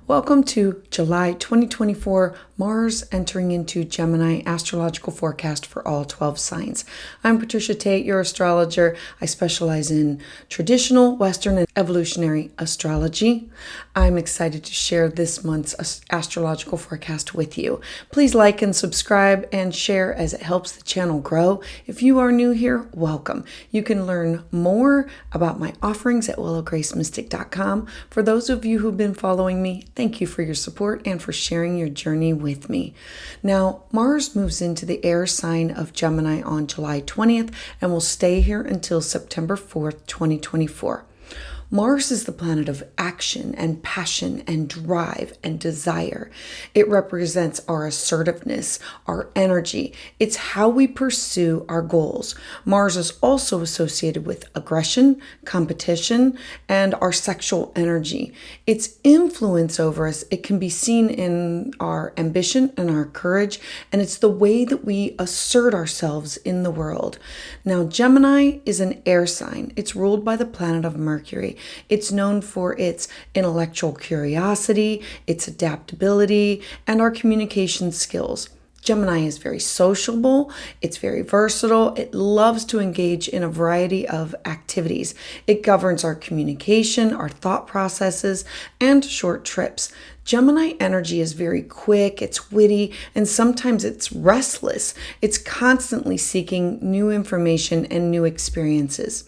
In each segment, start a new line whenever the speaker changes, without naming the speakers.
Welcome to July 2024, Mars entering into Gemini astrological forecast for all 12 signs. I'm Patricia Tate, your astrologer. I specialize in traditional, Western, and evolutionary astrology. I'm excited to share this month's astrological forecast with you. Please like and subscribe and share as it helps the channel grow. If you are new here, welcome. You can learn more about my offerings at willowgracemystic.com. For those of you who've been following me, thank you for your support and for sharing your journey with me. Now, Mars moves into the air sign of Gemini on July 20th and will stay here until September 4th, 2024. Mars is the planet of action and passion and drive and desire. It represents our assertiveness, our energy. It's how we pursue our goals. Mars is also associated with aggression, competition, and our sexual energy. Its influence over us, it can be seen in our ambition and our courage, and it's the way that we assert ourselves in the world. Now, Gemini is an air sign. It's ruled by the planet of Mercury. It's known for its intellectual curiosity, its adaptability, and our communication skills. Gemini is very sociable, it's very versatile, it loves to engage in a variety of activities. It governs our communication, our thought processes, and short trips. Gemini energy is very quick, it's witty, and sometimes it's restless. It's constantly seeking new information and new experiences.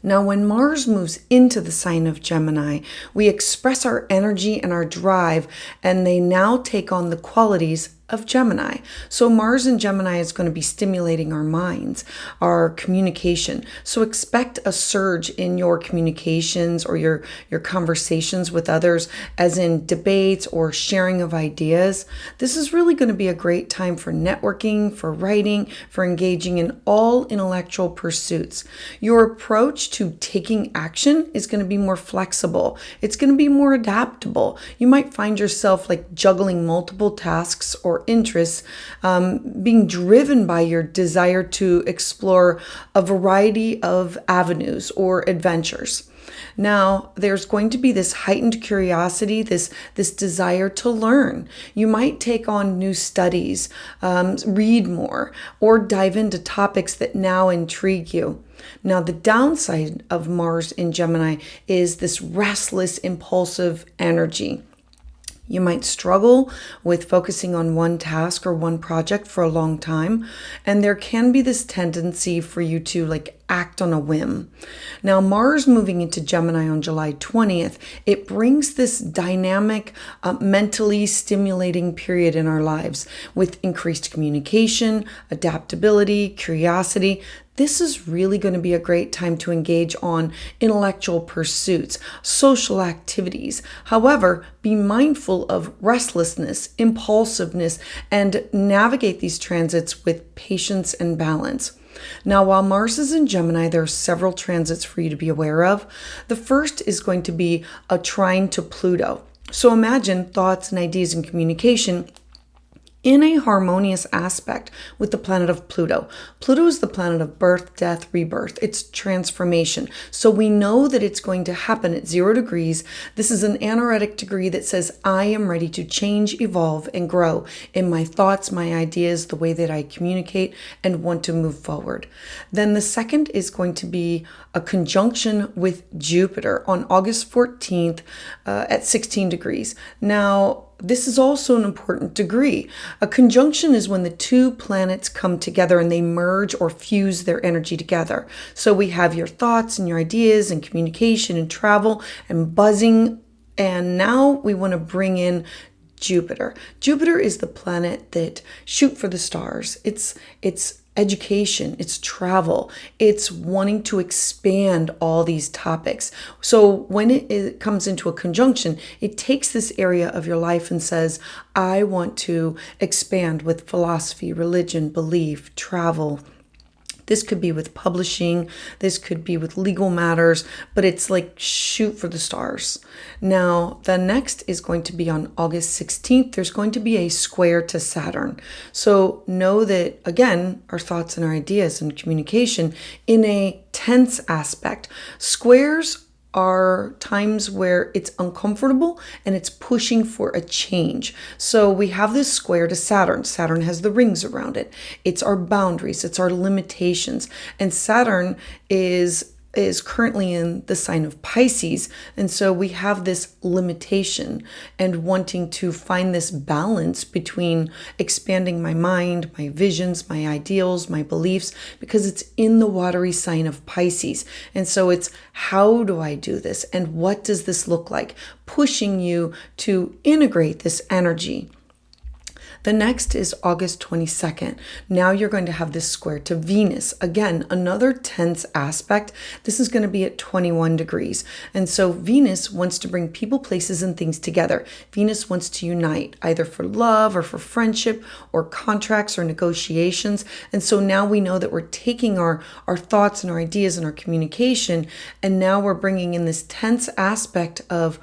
Now, when Mars moves into the sign of Gemini, we express our energy and our drive, and they now take on the qualities of Gemini. So Mars in Gemini is going to be stimulating our minds, our communication. So expect a surge in your communications or your conversations with others, as in debates or sharing of ideas. This is really going to be a great time for networking, for writing, for engaging in all intellectual pursuits. Your approach to taking action is going to be more flexible. It's going to be more adaptable. You might find yourself like juggling multiple tasks or interests, being driven by your desire to explore a variety of avenues or adventures. Now, there's going to be this heightened curiosity, this desire to learn. You might take on new studies, read more, or dive into topics that now intrigue you. Now, the downside of Mars in Gemini is this restless, impulsive energy. You might struggle with focusing on one task or one project for a long time, and there can be this tendency for you to act on a whim. Now, Mars moving into Gemini on July 20th, it brings this dynamic, mentally stimulating period in our lives with increased communication, adaptability, curiosity. This is really going to be a great time to engage on intellectual pursuits, social activities. However, be mindful of restlessness, impulsiveness, and navigate these transits with patience and balance. Now, while Mars is in Gemini, there are several transits for you to be aware of. The first is going to be a trine to Pluto. So imagine thoughts and ideas and communication in a harmonious aspect with the planet of Pluto. Pluto is the planet of birth, death, rebirth. It's transformation. So we know that it's going to happen at 0 degrees. This is an anaretic degree that says I am ready to change, evolve, and grow in my thoughts, my ideas, the way that I communicate, and want to move forward. Then the second is going to be a conjunction with Jupiter on August 14th at 16 degrees. Now, this is also an important degree. A conjunction is when the two planets come together and they merge or fuse their energy together. So we have your thoughts and your ideas and communication and travel and buzzing. And now we want to bring in Jupiter. Jupiter is the planet that shoot for the stars. It's education, it's travel, it's wanting to expand all these topics. So when it comes into a conjunction, it takes this area of your life and says, I want to expand with philosophy, religion, belief, travel. This could be with publishing, this could be with legal matters, but it's like shoot for the stars. Now, the next is going to be on August 16th. There's going to be a square to Saturn. So know that, again, our thoughts and our ideas and communication in a tense aspect. Squares are times where it's uncomfortable and it's pushing for a change. So we have this square to Saturn. Saturn has the rings around it. It's our boundaries, it's our limitations. And Saturn is currently in the sign of Pisces. And so we have this limitation and wanting to find this balance between expanding my mind, my visions, my ideals, my beliefs, because it's in the watery sign of Pisces. And so it's, how do I do this? And what does this look like? Pushing you to integrate this energy. The next is August 22nd. Now you're going to have this square to Venus. Again, another tense aspect. This is going to be at 21 degrees. And so Venus wants to bring people, places, and things together. Venus wants to unite, either for love or for friendship or contracts or negotiations. And so now we know that we're taking our thoughts and our ideas and our communication, and now we're bringing in this tense aspect of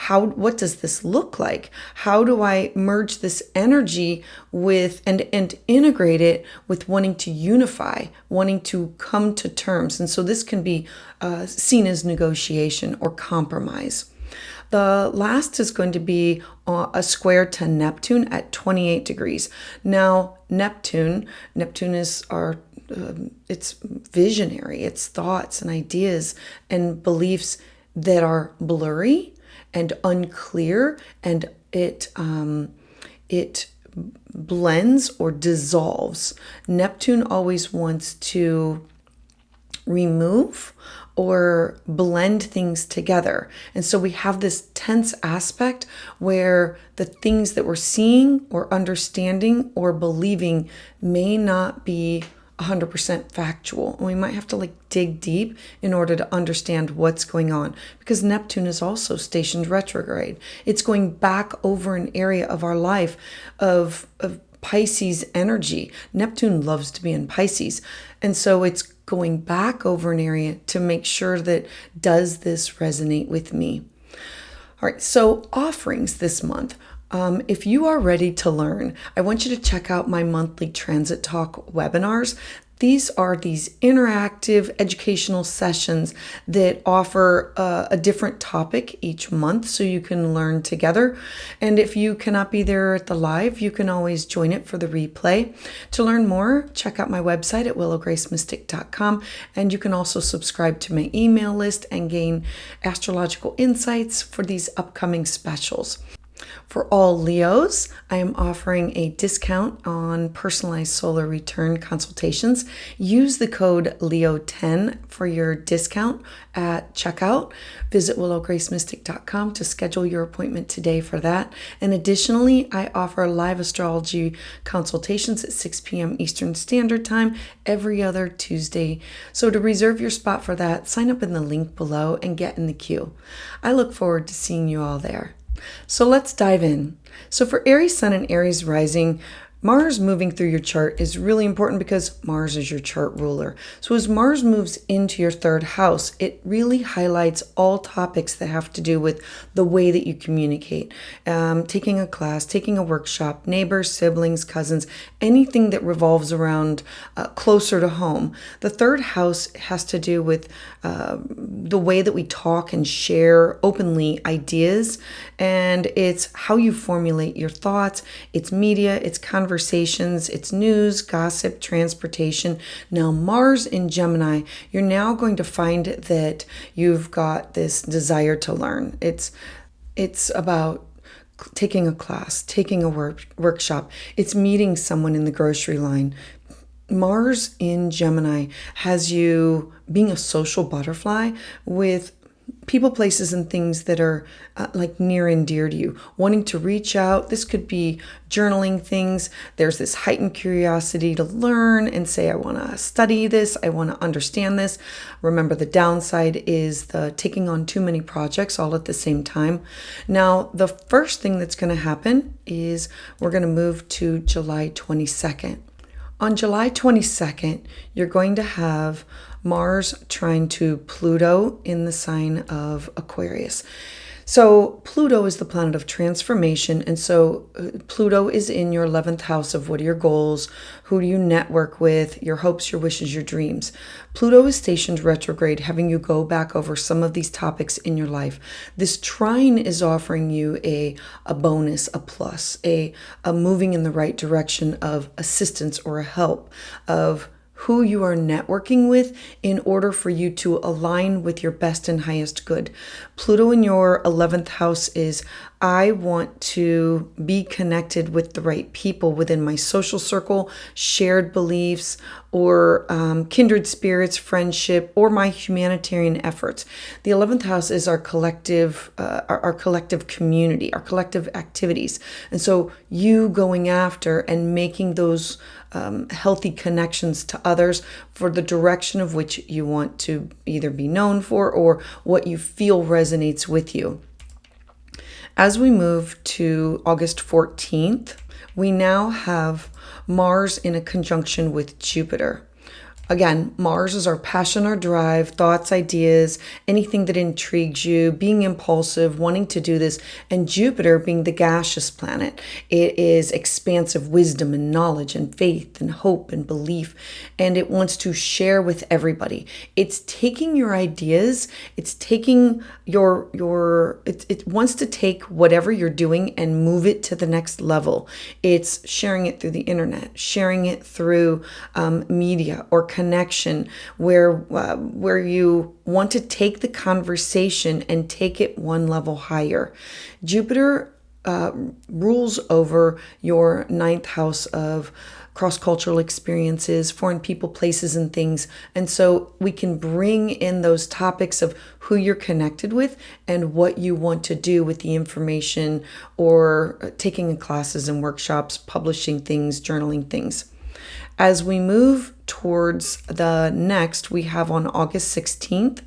what does this look like? How do I merge this energy with and integrate it with wanting to unify, wanting to come to terms? And so this can be seen as negotiation or compromise. The last is going to be a square to Neptune at 28 degrees. Now, Neptune is our it's visionary, it's thoughts and ideas and beliefs that are blurry and unclear, and it blends or dissolves. Neptune always wants to remove or blend things together. And so we have this tense aspect where the things that we're seeing or understanding or believing may not be 100% factual. And we might have to dig deep in order to understand what's going on, because Neptune is also stationed retrograde. It's going back over an area of our life of Pisces energy. Neptune loves to be in Pisces. And so it's going back over an area to make sure that, does this resonate with me? All right, so offerings this month. If you are ready to learn, I want you to check out my monthly Transit Talk webinars. These are these interactive educational sessions that offer a different topic each month so you can learn together. And if you cannot be there at the live, you can always join it for the replay. To learn more, check out my website at willowgracemystic.com, and you can also subscribe to my email list and gain astrological insights for these upcoming specials. For all Leos, I am offering a discount on personalized solar return consultations. Use the code LEO10 for your discount at checkout. Visit willowgracemystic.com to schedule your appointment today for that. And additionally, I offer live astrology consultations at 6 p.m. Eastern Standard Time every other Tuesday. So to reserve your spot for that, sign up in the link below and get in the queue. I look forward to seeing you all there. So let's dive in. So for Aries Sun and Aries Rising, Mars moving through your chart is really important because Mars is your chart ruler. So as Mars moves into your third house, it really highlights all topics that have to do with the way that you communicate. Taking a class, taking a workshop, neighbors, siblings, cousins, anything that revolves around closer to home. The third house has to do with the way that we talk and share openly ideas, and it's how you formulate your thoughts. It's media, it's conversations, it's news, gossip, transportation. Now, Mars in Gemini, you're now going to find that you've got this desire to learn. It's about taking a class, taking a workshop. It's meeting someone in the grocery line. Mars in Gemini has you being a social butterfly with people, places, and things that are near and dear to you, wanting to reach out. This could be journaling things. There's this heightened curiosity to learn and say, I want to study this. I want to understand this. Remember, the downside is the taking on too many projects all at the same time. Now, the first thing that's going to happen is we're going to move to July 22nd. On July 22nd, you're going to have Mars trine to Pluto in the sign of Aquarius. So Pluto is the planet of transformation. And so Pluto is in your 11th house of what are your goals? Who do you network with? Your hopes, your wishes, your dreams. Pluto is stationed retrograde, having you go back over some of these topics in your life. This trine is offering you a bonus, a plus, a moving in the right direction of assistance or a help, of who you are networking with in order for you to align with your best and highest good. Pluto in your 11th house is, I want to be connected with the right people within my social circle, shared beliefs, or kindred spirits, friendship, or my humanitarian efforts. The 11th house is our collective community, our collective activities. And so you going after and making those healthy connections to others for the direction of which you want to either be known for or what you feel resonates with you. As we move to August 14th, we now have Mars in a conjunction with Jupiter. Again, Mars is our passion, our drive, thoughts, ideas, anything that intrigues you, being impulsive, wanting to do this, and Jupiter being the gaseous planet. It is expansive wisdom and knowledge and faith and hope and belief, and it wants to share with everybody. It's taking your ideas, it's taking it wants to take whatever you're doing and move it to the next level. It's sharing it through the internet, sharing it through media or connection, where you want to take the conversation and take it one level higher. Jupiter rules over your 9th house of cross-cultural experiences, foreign people, places, and things. And so we can bring in those topics of who you're connected with and what you want to do with the information, or taking classes and workshops, publishing things, journaling things. As we move towards the next, we have on August 16th,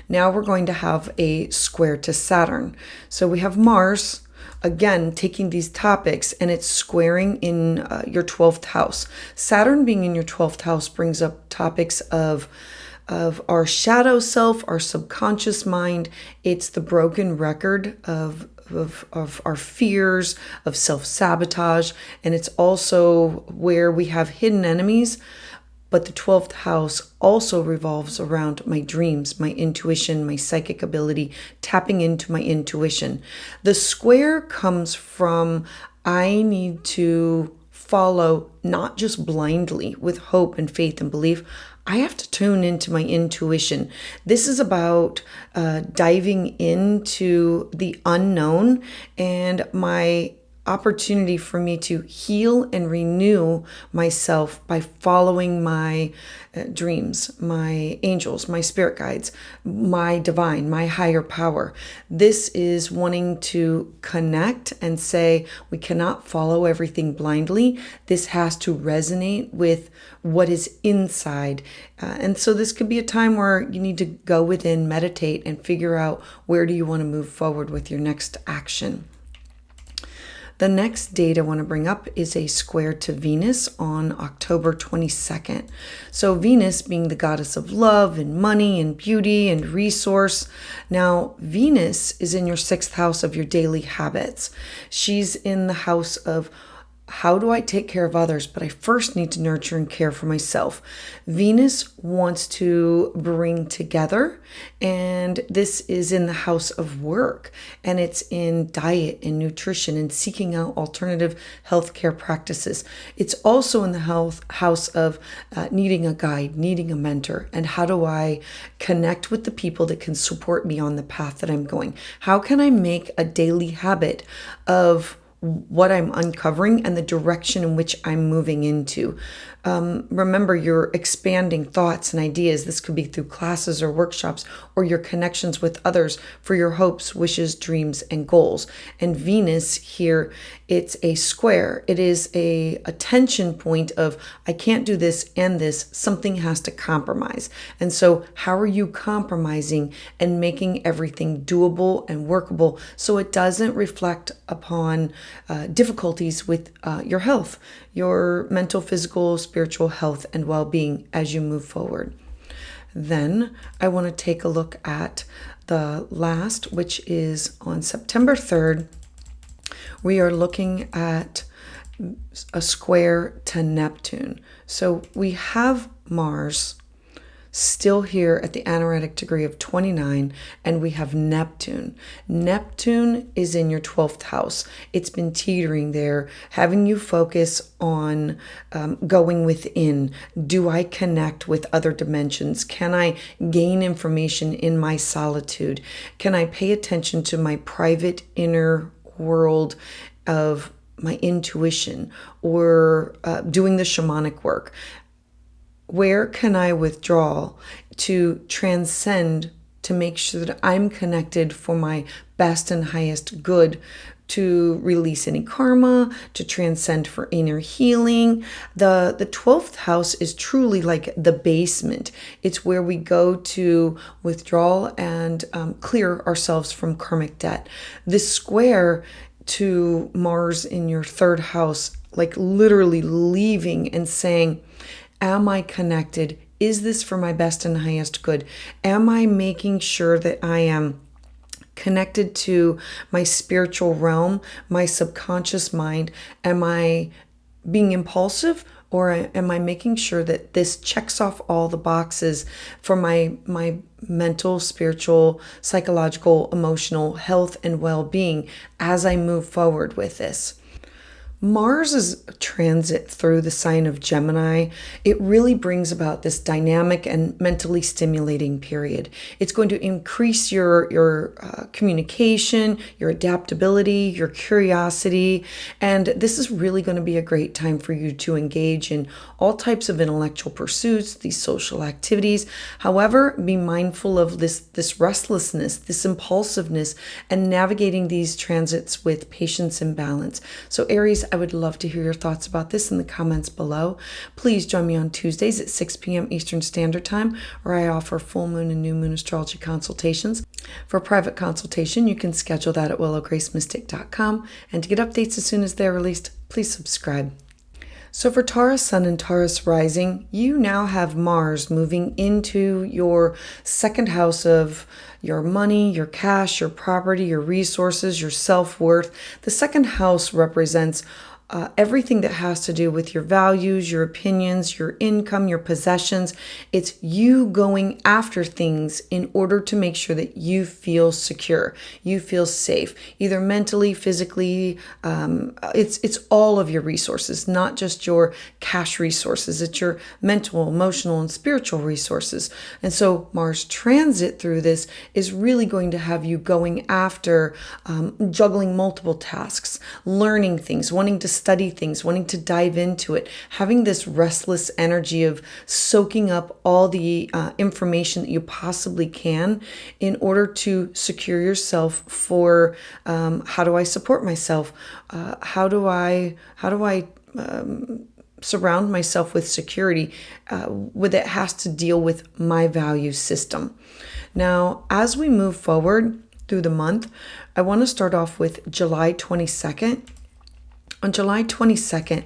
now we're going to have a square to Saturn. So we have Mars, again, taking these topics, and it's squaring in your 12th house. Saturn being in your 12th house brings up topics of our shadow self, our subconscious mind. It's the broken record of our fears, of self-sabotage, and it's also where we have hidden enemies. But the 12th house also revolves around my dreams, my intuition, my psychic ability, tapping into my intuition. The square comes from, I need to follow not just blindly with hope and faith and belief. I have to tune into my intuition. This is about diving into the unknown and my opportunity for me to heal and renew myself by following my dreams, my angels, my spirit guides, my divine, my higher power. This is wanting to connect and say, we cannot follow everything blindly. This has to resonate with what is inside. And so this could be a time where you need to go within, meditate, and figure out where do you want to move forward with your next action. The next date I want to bring up is a square to Venus on October 22nd. So Venus being the goddess of love and money and beauty and resource. Now, Venus is in your 6th house of your daily habits. She's in the house of, how do I take care of others? But I first need to nurture and care for myself. Venus wants to bring together, and this is in the house of work, and it's in diet and nutrition and seeking out alternative healthcare practices. It's also in the house of needing a guide, needing a mentor, and how do I connect with the people that can support me on the path that I'm going? How can I make a daily habit of what I'm uncovering and the direction in which I'm moving into? Remember, you're expanding thoughts and ideas. This could be through classes or workshops, or your connections with others for your hopes, wishes, dreams, and goals. And Venus here, it's a square. It is a tension point of, I can't do this and this. Something has to compromise. And so how are you compromising and making everything doable and workable so it doesn't reflect upon difficulties with your health, your mental, physical, spiritual health and well-being as you move forward? Then I want to take a look at the last, which is on September 3rd, we are looking at a square to Neptune. So we have Mars still here at the anaretic degree of 29, and we have Neptune. Neptune is in your 12th house. It's been teetering there, having you focus on going within. Do I connect with other dimensions? Can I gain information in my solitude? Can I pay attention to my private inner world of my intuition, or doing the shamanic work? Where can I withdraw to transcend, to make sure that I'm connected for my best and highest good, to release any karma, to transcend for inner healing? The 12th house is truly like the basement. It's where we go to withdraw and clear ourselves from karmic debt. This square to Mars in your 3rd house, like literally leaving and saying, am I connected? Is this for my best and highest good? Am I making sure that I am connected to my spiritual realm, my subconscious mind? Am I being impulsive, or am I making sure that this checks off all the boxes for my mental, spiritual, psychological, emotional health and well-being as I move forward with this? Mars's transit through the sign of Gemini, it really brings about this dynamic and mentally stimulating period. It's going to increase your communication, your adaptability, your curiosity, and this is really going to be a great time for you to engage in all types of intellectual pursuits, these social activities. However, be mindful of this restlessness, this impulsiveness, and navigating these transits with patience and balance. So Aries, I would love to hear your thoughts about this in the comments below. Please join me on Tuesdays at 6 p.m. Eastern Standard Time, where I offer full moon and new moon astrology consultations. For a private consultation, you can schedule that at willowgracemystic.com. And to get updates as soon as they're released, please subscribe. So for Taurus Sun and Taurus Rising, you now have Mars moving into your 2nd house of your money, your cash, your property, your resources, your self-worth. The 2nd house represents everything that has to do with your values, your opinions, your income, your possessions. It's you going after things in order to make sure that you feel secure, you feel safe, either mentally, physically. It's all of your resources, not just your cash resources. It's your mental, emotional, and spiritual resources. And so Mars transit through this is really going to have you going after juggling multiple tasks, learning things, wanting to study things, wanting to dive into it, having this restless energy of soaking up all the information that you possibly can in order to secure yourself for how do I support myself? How do I surround myself with security that has to deal with my value system? Now, as we move forward through the month, I want to start off with July 22nd. On July 22nd,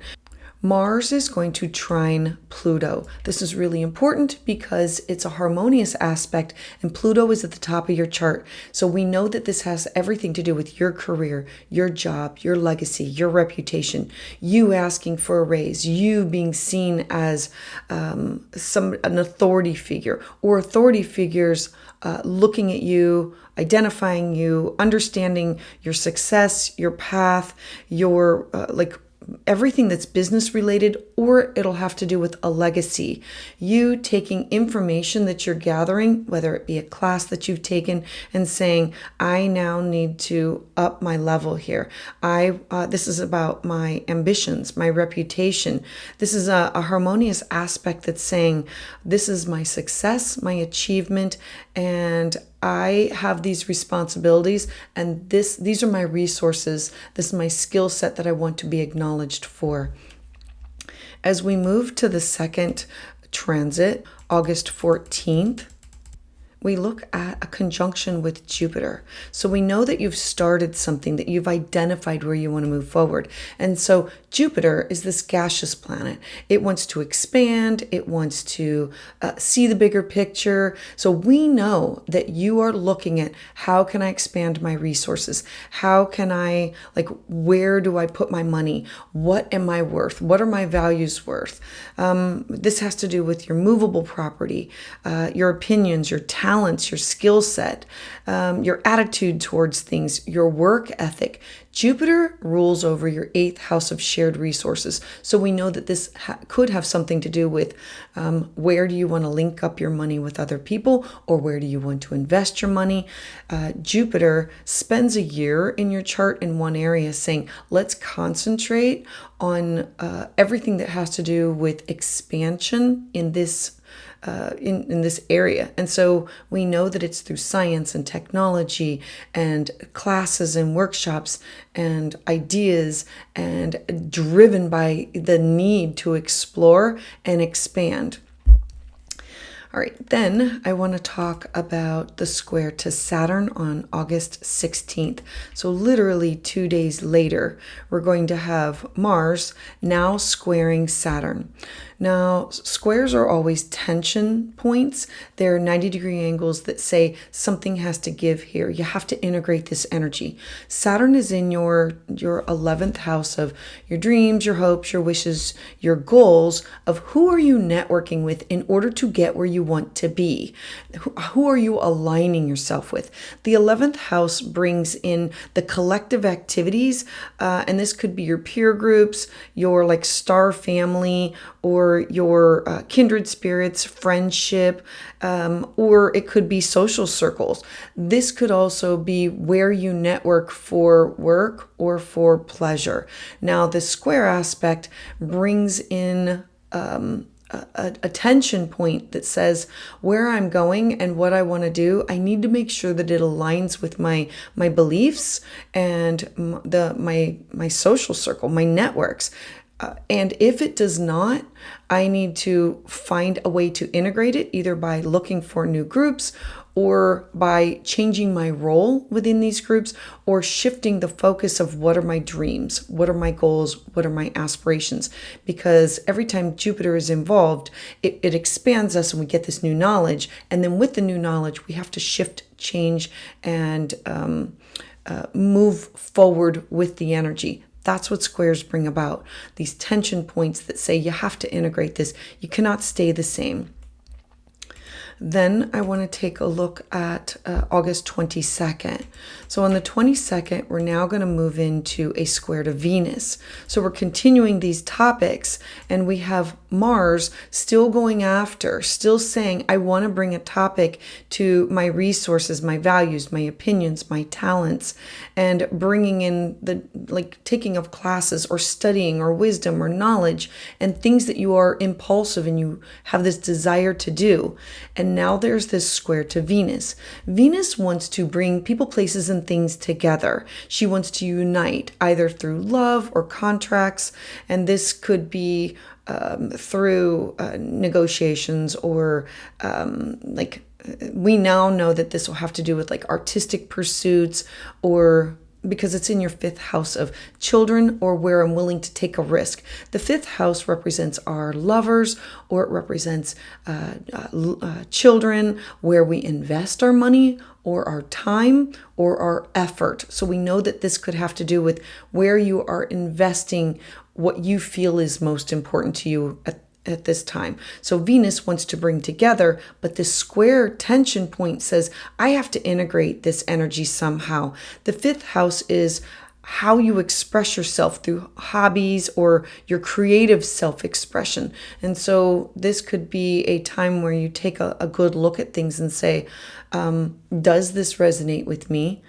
Mars is going to trine Pluto. This is really important because it's a harmonious aspect, and Pluto is at the top of your chart. So we know that this has everything to do with your career, your job, your legacy, your reputation, you asking for a raise, you being seen as an authority figure, or authority figures looking at you, identifying you, understanding your success, your path, your everything that's business related, or it'll have to do with a legacy. You taking information that you're gathering, whether it be a class that you've taken, and saying, I now need to up my level here. This is about my ambitions, my reputation. This is a harmonious aspect that's saying, this is my success, my achievement, and I have these responsibilities, and these are my resources. This is my skill set that I want to be acknowledged for. As we move to the 2nd transit, August 14th, we look at a conjunction with Jupiter. So we know that you've started something, that you've identified where you want to move forward. And so Jupiter is this gaseous planet. It wants to expand. It wants to see the bigger picture. So we know that you are looking at, how can I expand my resources? How can I, where do I put my money? What am I worth? What are my values worth? This has to do with your movable property, your opinions, your talents, your skill set, your attitude towards things, your work ethic. Jupiter rules over your 8th house of shared resources. So we know that this could have something to do with where do you want to link up your money with other people, or where do you want to invest your money. Jupiter spends a year in your chart in one area saying, let's concentrate on everything that has to do with expansion in this in this area. And so we know that it's through science and technology and classes and workshops and ideas, and driven by the need to explore and expand. All right, then I want to talk about the square to Saturn on August 16th. So literally 2 days later, we're going to have Mars now squaring Saturn. Now, squares are always tension points. They're 90-degree angles that say something has to give here. You have to integrate this energy. Saturn is in your 11th house of your dreams, your hopes, your wishes, your goals, of who are you networking with in order to get where you want to be? Who are you aligning yourself with? The 11th house brings in the collective activities, and this could be your peer groups, your star family, or your kindred spirits, friendship, or it could be social circles. This could also be where you network for work or for pleasure. Now, the square aspect brings in a tension point that says where I'm going and what I want to do, I need to make sure that it aligns with my beliefs and my social circle, my networks. And if it does not, I need to find a way to integrate it, either by looking for new groups or by changing my role within these groups, or shifting the focus of what are my dreams, what are my goals, what are my aspirations. Because every time Jupiter is involved, it expands us and we get this new knowledge. And then with the new knowledge, we have to shift, change, and move forward with the energy. That's what squares bring about, these tension points that say you have to integrate this. You cannot stay the same. Then I want to take a look at August 22nd. So on the 22nd, we're now going to move into a square to Venus. So we're continuing these topics, and we have Mars still going after, still saying, I want to bring a topic to my resources, my values, my opinions, my talents, and bringing in the taking of classes or studying or wisdom or knowledge and things that you are impulsive and you have this desire to do. And now there's this square to Venus. Venus wants to bring people, places, and things together. She wants to unite either through love or contracts. And this could be through negotiations, or we now know that this will have to do with artistic pursuits, or because it's in your 5th house of children, or where I'm willing to take a risk. The 5th house represents our lovers, or it represents children, where we invest our money or our time or our effort. So we know that this could have to do with where you are investing what you feel is most important to you at this time. So Venus wants to bring together, but this square tension point says, I have to integrate this energy somehow. The 5th house is how you express yourself through hobbies or your creative self-expression. And so this could be a time where you take a good look at things and say, does this resonate with me?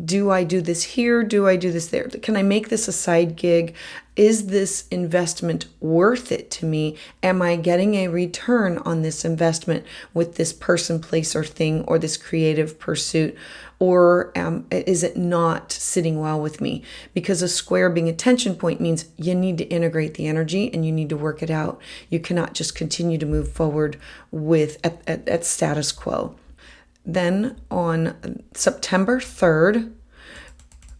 Do I do this here? Do I do this there? Can I make this a side gig? Is this investment worth it to me? Am I getting a return on this investment with this person, place, or thing, or this creative pursuit? Or is it not sitting well with me? Because a square being a tension point means you need to integrate the energy and you need to work it out. You cannot just continue to move forward with at status quo. Then on September 3rd,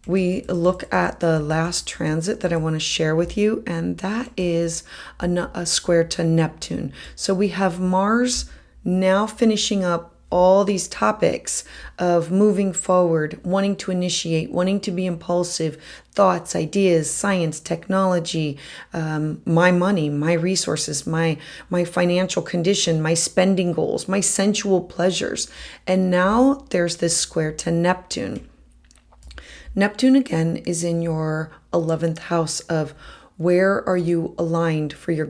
we look at the last transit that I want to share with you, and that is a square to Neptune. So we have Mars now finishing up all these topics of moving forward, wanting to initiate, wanting to be impulsive, thoughts, ideas, science, technology, my money, my resources, my financial condition, my spending goals, my sensual pleasures. And now there's this square to Neptune. Neptune again is in your 11th house of where are you aligned for your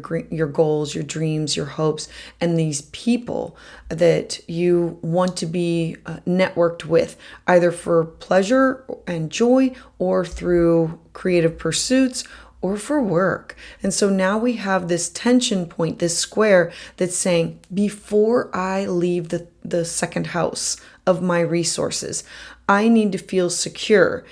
goals, your dreams, your hopes, and these people that you want to be networked with, either for pleasure and joy or through creative pursuits or for work. And so now we have this tension point, this square that's saying, before I leave the second house of my resources, I need to feel secure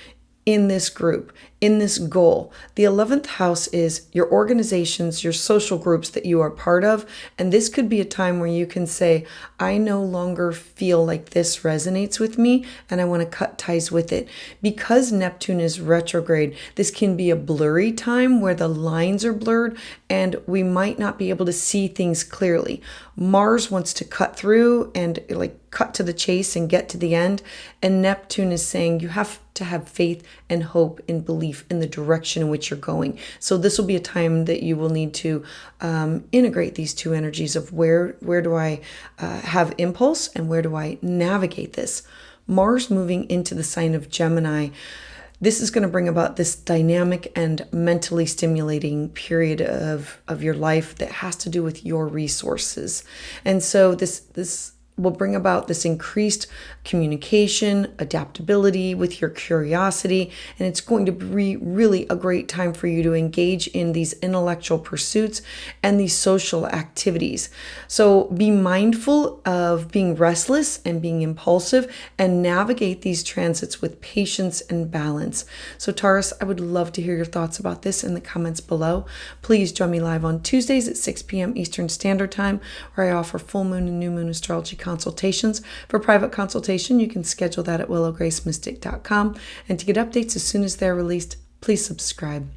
in this group, in this goal. The 11th house is your organizations, your social groups that you are part of. And this could be a time where you can say, I no longer feel like this resonates with me and I want to cut ties with it. Because Neptune is retrograde, this can be a blurry time where the lines are blurred and we might not be able to see things clearly. Mars wants to cut through and cut to the chase and get to the end. And Neptune is saying you have to have faith and hope and belief in the direction in which you're going. So this will be a time that you will need to integrate these two energies of where do I have impulse and where do I navigate this. Mars moving into the sign of Gemini, this is going to bring about this dynamic and mentally stimulating period of your life that has to do with your resources. And so this will bring about this increased communication, adaptability with your curiosity, and it's going to be really a great time for you to engage in these intellectual pursuits and these social activities. So be mindful of being restless and being impulsive and navigate these transits with patience and balance. So Taurus, I would love to hear your thoughts about this in the comments below. Please join me live on Tuesdays at 6 p.m. Eastern Standard Time, where I offer full moon and new moon astrology consultations. For private consultation, you can schedule that at willowgracemystic.com. And to get updates as soon as they're released, please subscribe.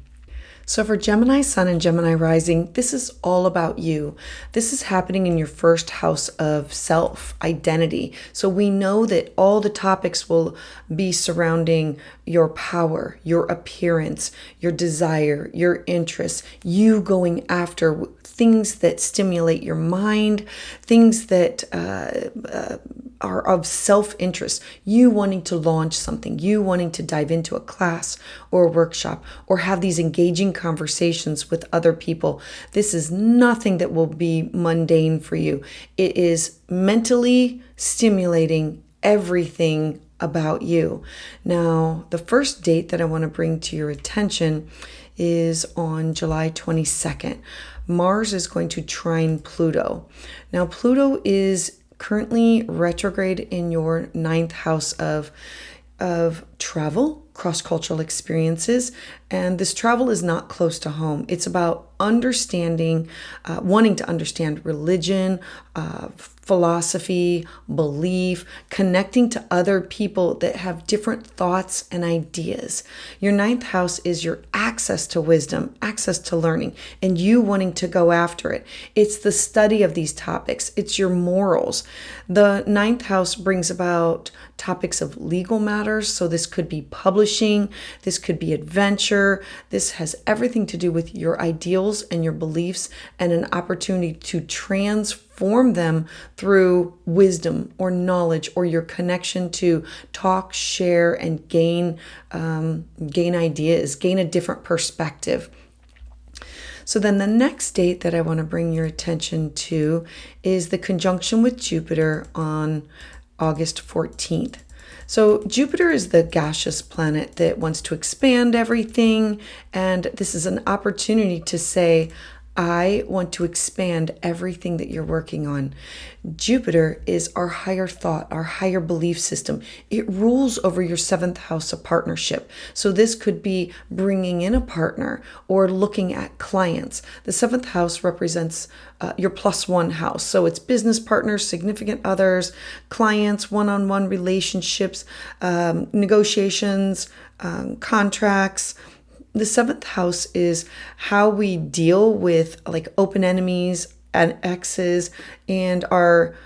So for Gemini Sun and Gemini Rising, this is all about you. This is happening in your first house of self, identity. So we know that all the topics will be surrounding your power, your appearance, your desire, your interests, you going after things that stimulate your mind, things that are of self-interest, you wanting to launch something, you wanting to dive into a class or a workshop or have these engaging conversations with other people. This is nothing that will be mundane for you. It is mentally stimulating everything about you. Now, the first date that I want to bring to your attention is on July 22nd. Mars is going to trine Pluto. Now, Pluto is currently retrograde in your 9th house of travel, cross-cultural experiences, and this travel is not close to home. It's about understanding, wanting to understand religion, philosophy, belief, connecting to other people that have different thoughts and ideas. Your 9th house is your access to wisdom, access to learning, and you wanting to go after it. It's the study of these topics. It's your morals. The 9th house brings about topics of legal matters. So this could be publishing, this could be adventure. This has everything to do with your ideals and your beliefs and an opportunity to transform them through wisdom or knowledge or your connection to talk, share, and gain ideas, gain a different perspective. So then the next date that I want to bring your attention to is the conjunction with Jupiter on August 14th. So Jupiter is the gaseous planet that wants to expand everything. And this is an opportunity to say, I want to expand everything that you're working on. Jupiter is our higher thought, our higher belief system. It rules over your seventh house of partnership. So this could be bringing in a partner or looking at clients. The seventh house represents your +1 house. So it's business partners, significant others, clients, one-on-one relationships, negotiations, contracts. The seventh house is how we deal with like open enemies and exes and our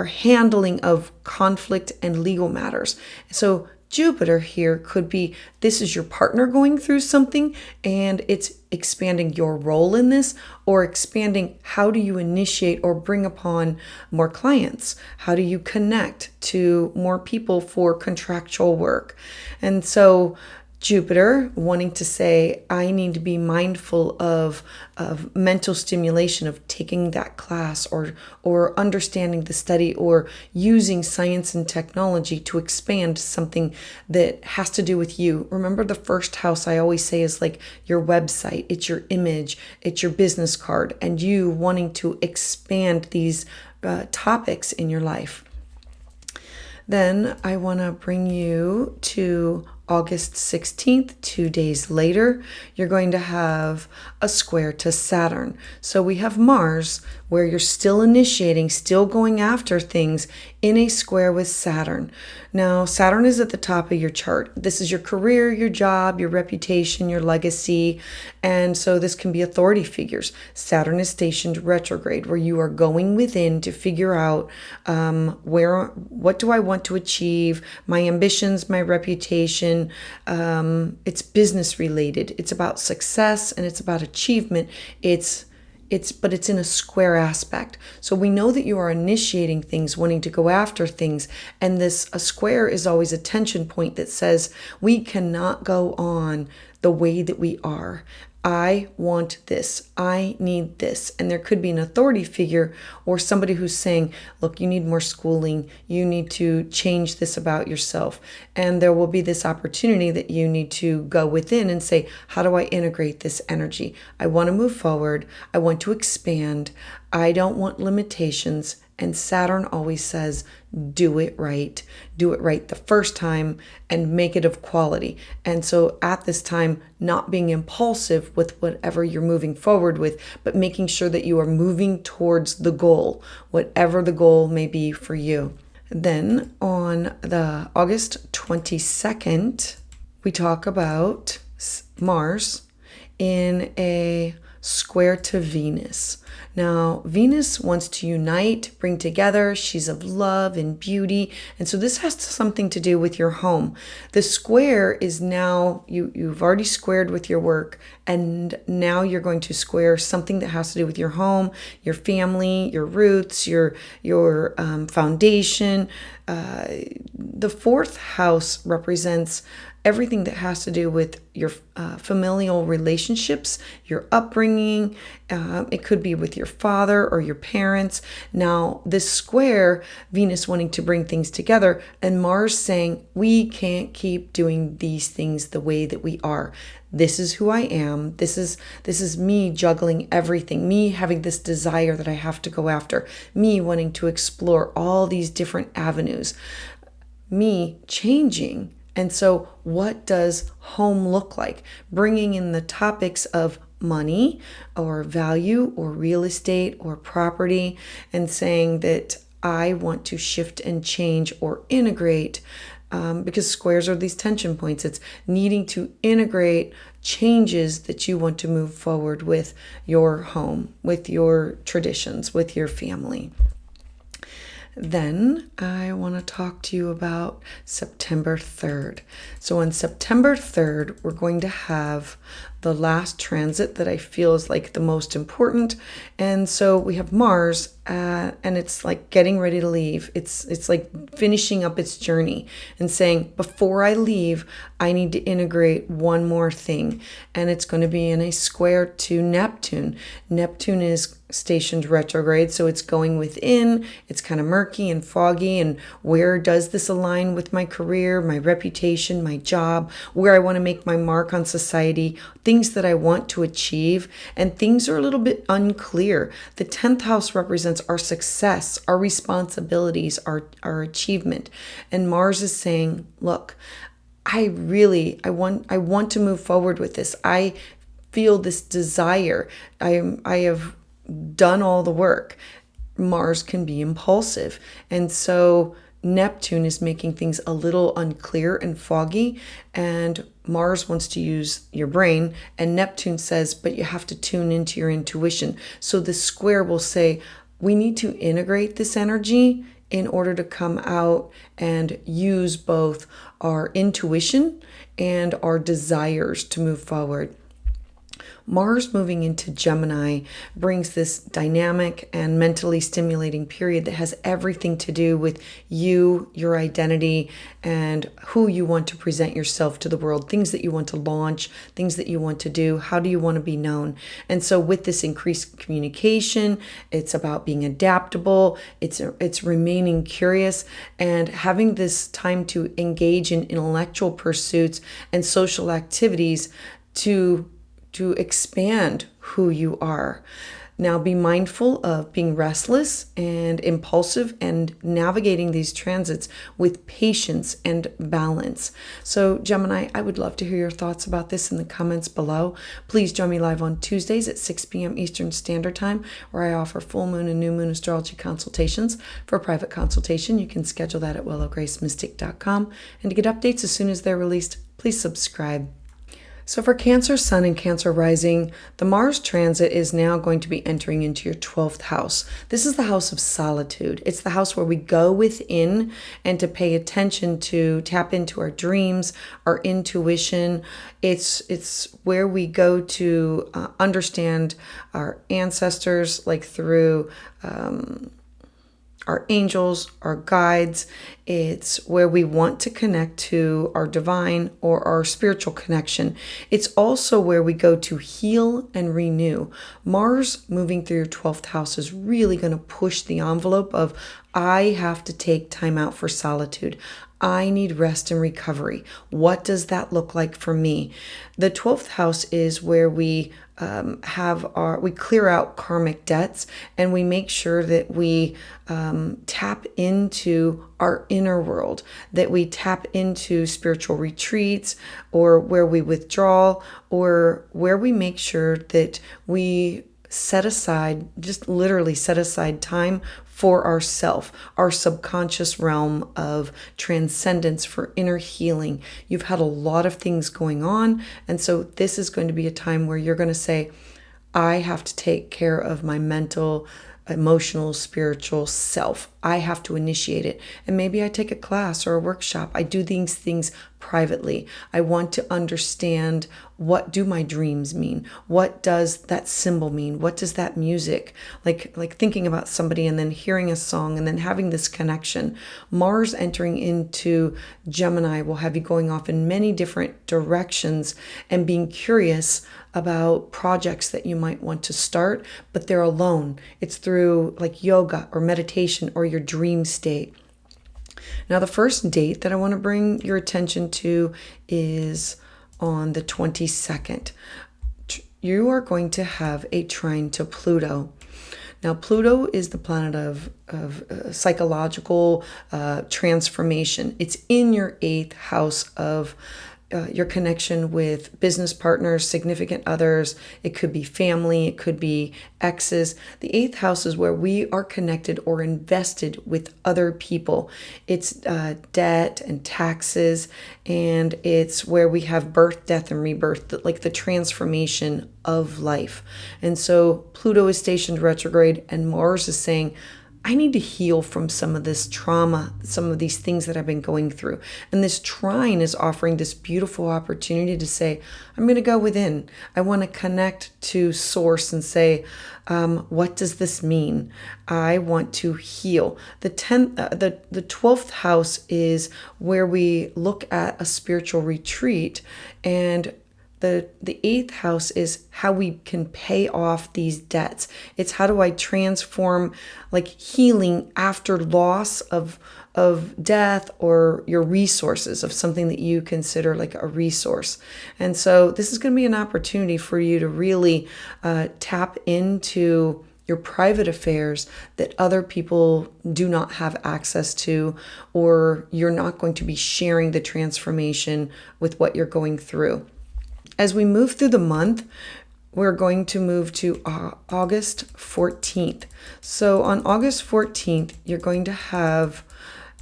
handling of conflict and legal matters. So Jupiter here could be, this is your partner going through something and it's expanding your role in this, or expanding how do you initiate or bring upon more clients? How do you connect to more people for contractual work? And so Jupiter wanting to say, I need to be mindful of mental stimulation, of taking that class or understanding the study or using science and technology to expand something that has to do with you. Remember, the first house I always say is like your website. It's your image, it's your business card, and you wanting to expand these topics in your life. Then I want to bring you to August 16th, 2 days later, you're going to have a square to Saturn. So we have Mars, where you're still initiating, still going after things, in a square with Saturn. Now, Saturn is at the top of your chart. This is your career, your job, your reputation, your legacy. And so this can be authority figures. Saturn is stationed retrograde, where you are going within to figure out what do I want to achieve, my ambitions, my reputation. It's business related. It's about success and it's about achievement. But it's in a square aspect. So we know that you are initiating things, wanting to go after things. And a square is always a tension point that says we cannot go on the way that we are. I want this. I need this. And there could be an authority figure or somebody who's saying, look, you need more schooling. You need to change this about yourself. And there will be this opportunity that you need to go within and say, how do I integrate this energy? I want to move forward. I want to expand. I don't want limitations. And Saturn always says, do it right. Do it right the first time and make it of quality. And so at this time, not being impulsive with whatever you're moving forward with, but making sure that you are moving towards the goal, whatever the goal may be for you. Then on the August 22nd, we talk about Mars in a square to Venus. Now, Venus wants to unite, bring together. She's of love and beauty. And so this has something to do with your home. The square is now, you've already squared with your work, and now you're going to square something that has to do with your home, your family, your roots, your foundation. The fourth house represents everything that has to do with your familial relationships, your upbringing. It could be with your father or your parents. Now, this square, Venus wanting to bring things together, and Mars saying, we can't keep doing these things the way that we are. This is who I am. This is me juggling everything, me having this desire that I have to go after, me wanting to explore all these different avenues, me changing. And so what does home look like? Bringing in the topics of money or value or real estate or property, and saying that I want to shift and change or integrate, because squares are these tension points. It's needing to integrate changes that you want to move forward with your home, with your traditions, with your family. Then I want to talk to you about September 3rd. So on September 3rd, we're going to have the last transit that I feel is like the most important. And so we have Mars and it's like getting ready to leave. It's like finishing up its journey and saying, before I leave, I need to integrate one more thing. And it's going to be in a square to Neptune. Neptune is stationed retrograde, so it's going within. It's kind of murky and foggy. And where does this align with my career, my reputation, my job, where I want to make my mark on society, things that I want to achieve? And things are a little bit unclear. The 10th house represents our success, our responsibilities, our achievement. And Mars is saying, look, I want to move forward with this. I feel this desire. I have done all the work. Mars can be impulsive. And so Neptune is making things a little unclear and foggy. And Mars wants to use your brain. And Neptune says, but you have to tune into your intuition. So the square will say, we need to integrate this energy in order to come out and use both our intuition and our desires to move forward. Mars moving into Gemini brings this dynamic and mentally stimulating period that has everything to do with you, your identity, and who you want to present yourself to the world, things that you want to launch, things that you want to do, how do you want to be known? And so with this increased communication, it's about being adaptable, it's remaining curious, and having this time to engage in intellectual pursuits and social activities to expand who you are. Now be mindful of being restless and impulsive and navigating these transits with patience and balance. So Gemini, I would love to hear your thoughts about this in the comments below. Please join me live on Tuesdays at 6 p.m. Eastern Standard Time, where I offer full moon and new moon astrology consultations. For a private consultation, you can schedule that at willowgracemystic.com. And to get updates as soon as they're released, please subscribe. So for Cancer Sun and Cancer Rising, the Mars transit is now going to be entering into your 12th house. This is the house of solitude. It's the house where we go within and to pay attention to tap into our dreams, our intuition. It's where we go to understand our ancestors, like through our angels, our guides. It's where we want to connect to our divine or our spiritual connection. It's also where we go to heal and renew. Mars moving through your 12th house is really going to push the envelope of, I have to take time out for solitude. I need rest and recovery. What does that look like for me? The 12th house is where we we clear out karmic debts, and we make sure that we tap into our inner world, that we tap into spiritual retreats, or where we withdraw, or where we make sure that we set aside, just literally set aside time for ourself, our subconscious realm of transcendence, for inner healing. You've had a lot of things going on, and so this is going to be a time where you're going to say, I have to take care of my mental, emotional, spiritual self. I have to initiate it. And maybe I take a class or a workshop. I do these things privately. I want to understand, what do my dreams mean? What does that symbol mean? What does that music, like thinking about somebody and then hearing a song and then having this connection. Mars entering into Gemini will have you going off in many different directions and being curious about projects that you might want to start, but they're alone. It's through like yoga or meditation or your dream state. Now, the first date that I want to bring your attention to is on the 22nd. You are going to have a trine to Pluto. Now, Pluto is the planet of psychological transformation. It's in your 8th house of your connection with business partners, significant others. It could be family, it could be exes. The 8th house is where we are connected or invested with other people. It's debt and taxes, and it's where we have birth, death, and rebirth, like the transformation of life. And so Pluto is stationed retrograde, and Mars is saying, I need to heal from some of this trauma, some of these things that I've been going through. And this trine is offering this beautiful opportunity to say, I'm going to go within. I want to connect to source and say, what does this mean? I want to heal. The 12th house is where we look at a spiritual retreat, and the 8th house is how we can pay off these debts. It's how do I transform, like healing after loss of death or your resources, of something that you consider like a resource. And so this is going to be an opportunity for you to really tap into your private affairs that other people do not have access to, or you're not going to be sharing the transformation with what you're going through. As we move through the month, we're going to move to August 14th. So on August 14th, you're going to have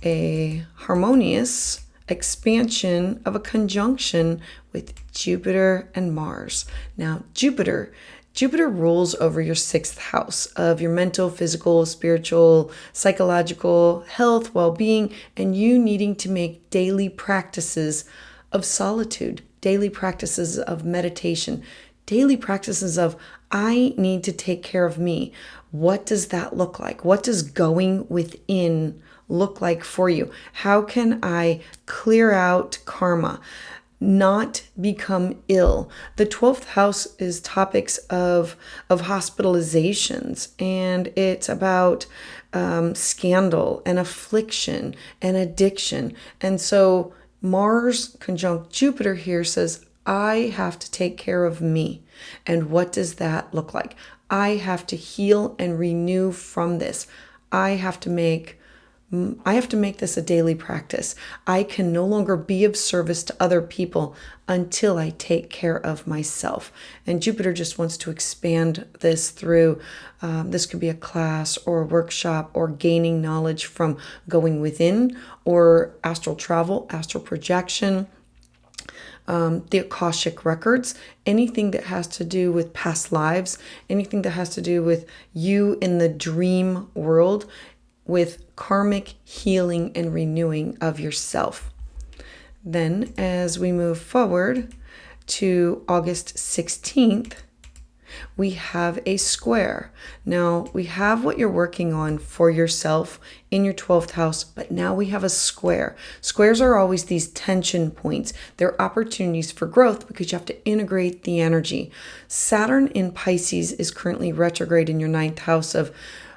a harmonious expansion of a conjunction with Jupiter and Mars. Now, Jupiter rules over your 6th house of your mental, physical, spiritual, psychological health, well-being, and you needing to make daily practices of solitude, daily practices of meditation, daily practices of, I need to take care of me. What does that look like? What does going within look like for you? How can I clear out karma, not become ill? The 12th house is topics of hospitalizations, and it's about scandal and affliction and addiction. And so Mars conjunct Jupiter here says, I have to take care of me. And what does that look like? I have to heal and renew from this. I have to make this a daily practice. I can no longer be of service to other people until I take care of myself. And Jupiter just wants to expand this through, this could be a class or a workshop, or gaining knowledge from going within, or astral travel, astral projection, the Akashic records, anything that has to do with past lives, anything that has to do with you in the dream world, with karmic healing and renewing of yourself. Then as we move forward to August 16th, we have a square. Now we have what you're working on for yourself in your 12th house, but now we have a square. Squares are always these tension points. They're opportunities for growth because you have to integrate the energy. Saturn in Pisces is currently retrograde in your 9th house of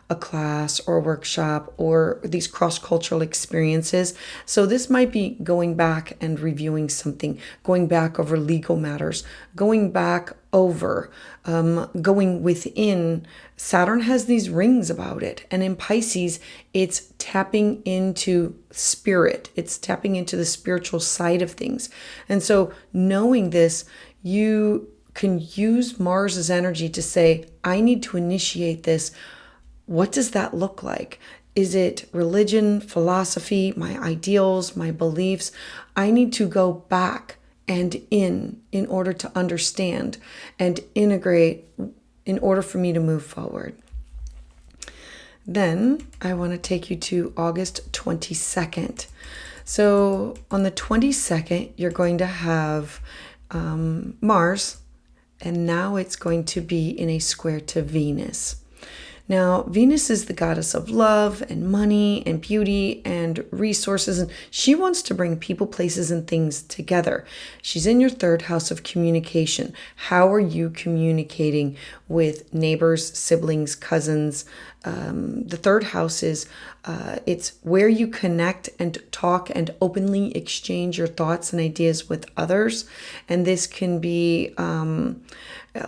a class or a workshop or these cross-cultural experiences. So this might be going back and reviewing something, going back over legal matters, going back over, going within. Saturn has these rings about it. And in Pisces, it's tapping into spirit. It's tapping into the spiritual side of things. And so knowing this, you can use Mars's energy to say, I need to initiate this. What does that look like? Is it religion, philosophy, my ideals, my beliefs? I need to go back and in order to understand and integrate in order for me to move forward. Then I want to take you to August 22nd. So on the 22nd, you're going to have Mars, and now it's going to be in a square to Venus. Now, Venus is the goddess of love and money and beauty and resources, and she wants to bring people, places, and things together. She's in your 3rd house of communication. How are you communicating with neighbors, siblings, cousins? The 3rd house is it's where you connect and talk and openly exchange your thoughts and ideas with others. And this can be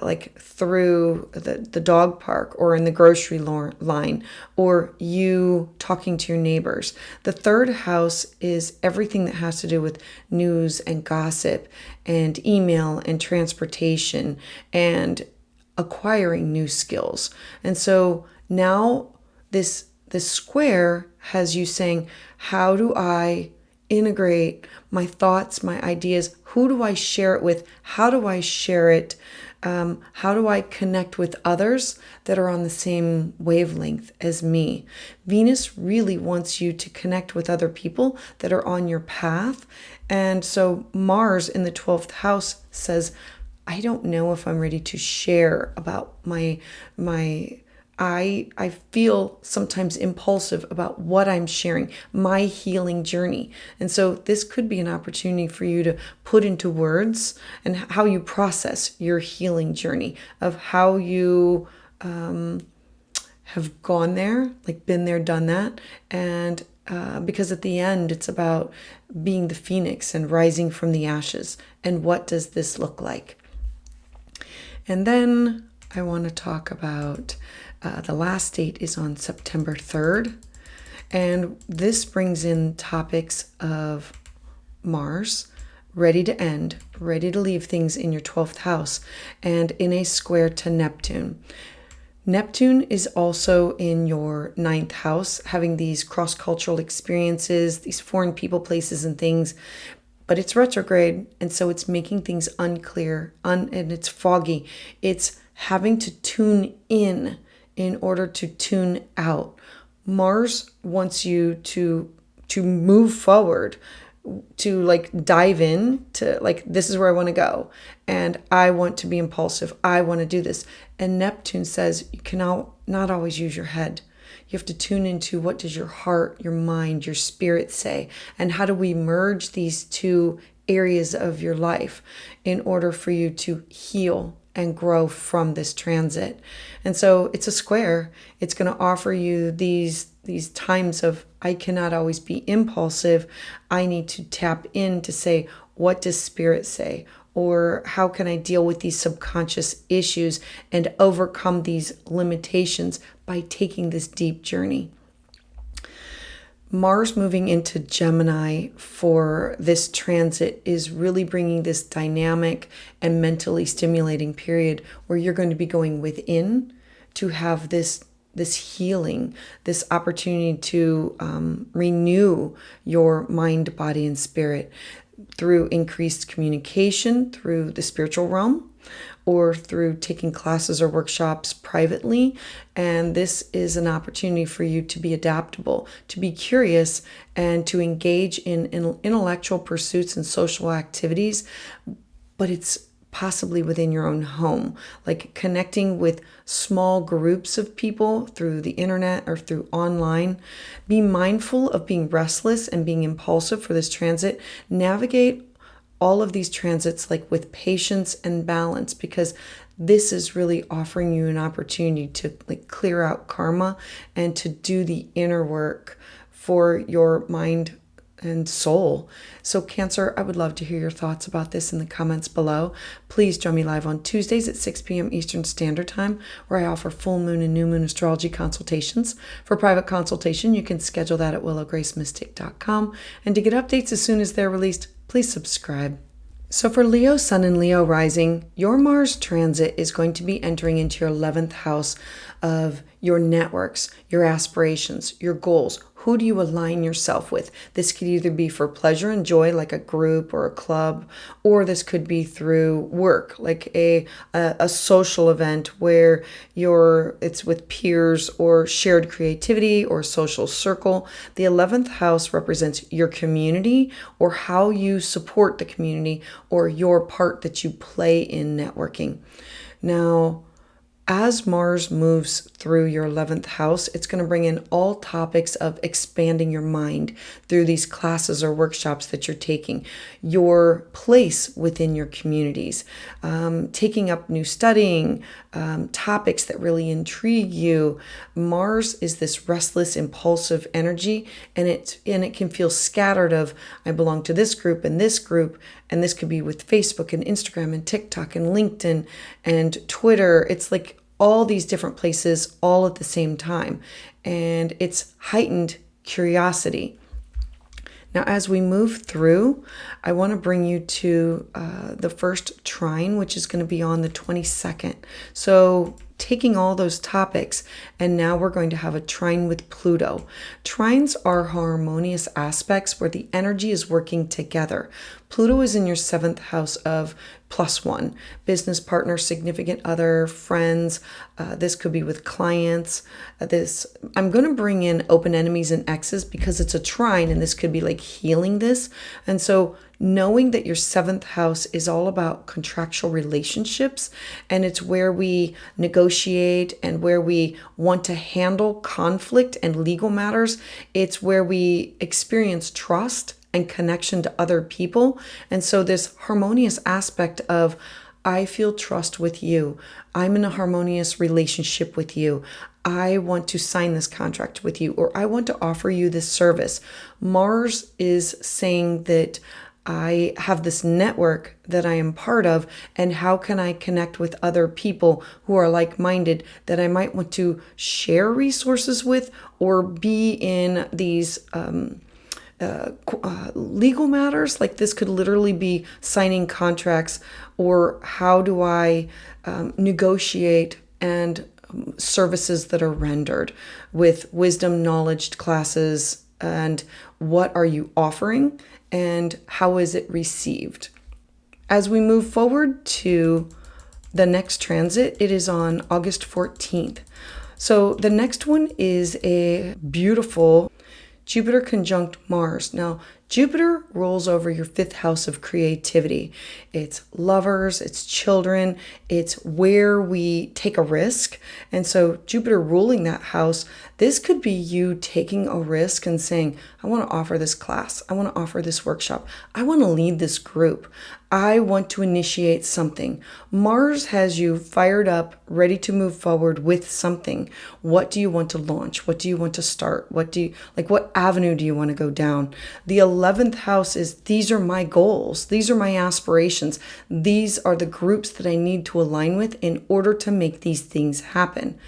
like through the dog park or in the grocery line, or you talking to your neighbors. The 3rd house is everything that has to do with news and gossip and email and transportation and acquiring new skills. And so now this square has you saying, how do I integrate my thoughts, my ideas? Who do I share it with? How do I share it? How do I connect with others that are on the same wavelength as me? Venus really wants you to connect with other people that are on your path. And so Mars in the 12th house says, I don't know if I'm ready to share about I feel sometimes impulsive about what I'm sharing, my healing journey. And so this could be an opportunity for you to put into words and how you process your healing journey, of how you have gone there, like been there, done that. And because at the end, it's about being the phoenix and rising from the ashes. And what does this look like? And then I want to talk about the last date is on September 3rd. And this brings in topics of Mars, ready to end, ready to leave things in your 12th house, and in a square to Neptune. Neptune is also in your 9th house, having these cross-cultural experiences, these foreign people, places, and things. But it's retrograde, and so it's making things unclear, and it's foggy. It's having to tune in order to tune out. Mars wants you to move forward, to like dive in, to like, this is where I want to go, and I want to be impulsive. I want to do this. And Neptune says you cannot not always use your head. You have to tune into what does your heart, your mind, your spirit say, and how do we merge these two areas of your life in order for you to heal and grow from this transit. And so it's a square. It's going to offer you these times of, I cannot always be impulsive. I need to tap in to say, what does spirit say? Or how can I deal with these subconscious issues and overcome these limitations by taking this deep journey? Mars moving into Gemini for this transit is really bringing this dynamic and mentally stimulating period where you're going to be going within to have this healing, this opportunity to renew your mind, body, and spirit through increased communication, through the spiritual realm, or through taking classes or workshops privately. And this is an opportunity for you to be adaptable, to be curious, and to engage in intellectual pursuits and social activities, but it's possibly within your own home, like connecting with small groups of people through the internet or through online. Be mindful of being restless and being impulsive for this transit. Navigate all of these transits like with patience and balance, because this is really offering you an opportunity to like clear out karma and to do the inner work for your mind and soul. So Cancer, I would love to hear your thoughts about this in the comments below. Please join me live on Tuesdays at 6 p.m. Eastern Standard Time, where I offer full moon and new moon astrology consultations. For private consultation, you can schedule that at willowgracemystic.com. And to get updates as soon as they're released, please subscribe. So for Leo Sun and Leo Rising, your Mars transit is going to be entering into your 11th house of your networks, your aspirations, your goals. Who do you align yourself with? This could either be for pleasure and joy, like a group or a club, or this could be through work, like a social event where it's with peers or shared creativity or social circle. The 11th house represents your community or how you support the community or your part that you play in networking. Now, as Mars moves through your 11th house, it's going to bring in all topics of expanding your mind through these classes or workshops that you're taking, your place within your communities, taking up new studying, topics that really intrigue you. Mars is this restless, impulsive energy, and it can feel scattered of, I belong to this group, and this could be with Facebook and Instagram and TikTok and LinkedIn and Twitter. It's like all these different places all at the same time, and it's heightened curiosity. Now, as we move through, I want to bring you to the first trine, which is going to be on the 22nd. So taking all those topics, and now we're going to have a trine with Pluto. Trines are harmonious aspects where the energy is working together. Pluto is in your 7th house of +1, business partner, significant other, friends. This could be with clients. I'm going to bring in open enemies and exes because it's a trine, and this could be like healing this. And so knowing that your 7th house is all about contractual relationships, and it's where we negotiate and where we want to handle conflict and legal matters. It's where we experience trust and connection to other people. And so this harmonious aspect of, I feel trust with you. I'm in a harmonious relationship with you. I want to sign this contract with you, or I want to offer you this service. Mars is saying that I have this network that I am part of, and how can I connect with other people who are like-minded that I might want to share resources with, or be in these legal matters. Like this could literally be signing contracts, or how do I negotiate and services that are rendered with wisdom, knowledge classes, and what are you offering and how is it received? As we move forward to the next transit, it is on August 14th. So the next one is a beautiful Jupiter conjunct Mars. Now, Jupiter rules over your 5th house of creativity. It's lovers, it's children, it's where we take a risk. And so Jupiter ruling that house, this could be you taking a risk and saying, I want to offer this class. I want to offer this workshop. I want to lead this group. I want to initiate something. Mars has you fired up, ready to move forward with something. What do you want to launch? What do you want to start? What avenue do you want to go down? The 11th house is, these are my goals. These are my aspirations. These are the groups that I need to align with in order to make these things happen.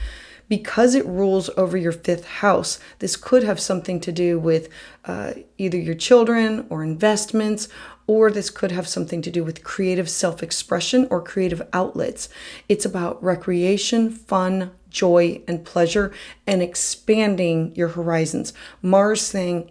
Because it rules over your 5th house, this could have something to do with either your children or investments, or this could have something to do with creative self-expression or creative outlets. It's about recreation, fun, joy, and pleasure, and expanding your horizons. Mars saying,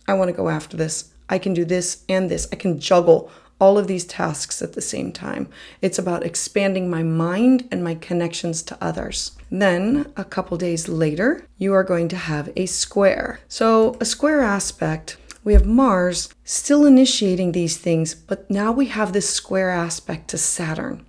I want to go after this. I can do this and this. I can juggle all of these tasks at the same time. It's about expanding my mind and my connections to others. Then a couple days later, you are going to have a square. So a square aspect, we have Mars still initiating these things, but now we have this square aspect to Saturn.